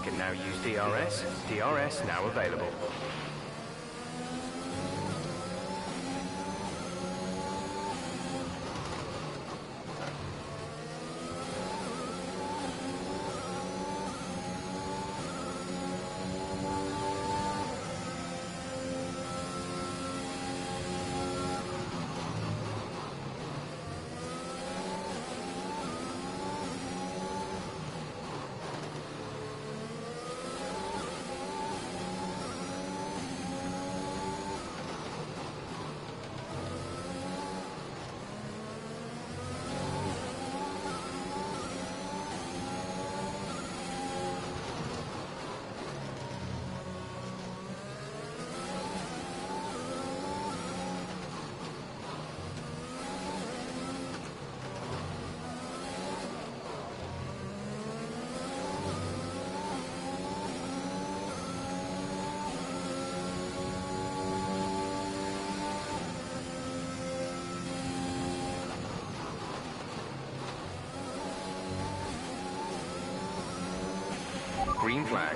can now use DRS. DRS now available. Green flag.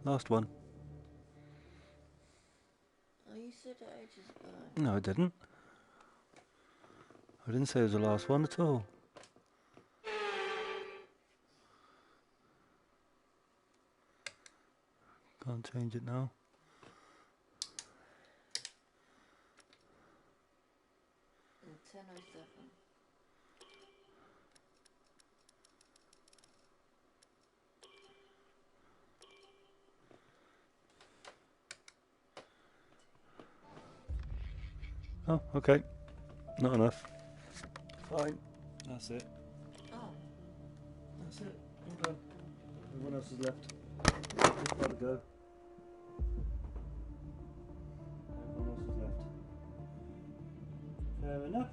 Last one. Oh, you said that ages ago. No, I didn't. I didn't say it was the last one at all. Can't change it now. And 10:07. Oh, okay. Not enough. Fine. That's it. Oh. That's it. I'm done. Everyone else is left. Just gotta go. Everyone else is left. Fair enough.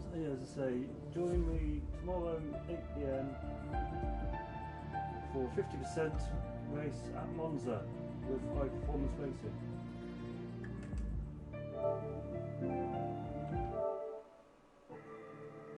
So yeah, as I say, join me tomorrow 8 PM for 50% race at Monza with High Performance Racing.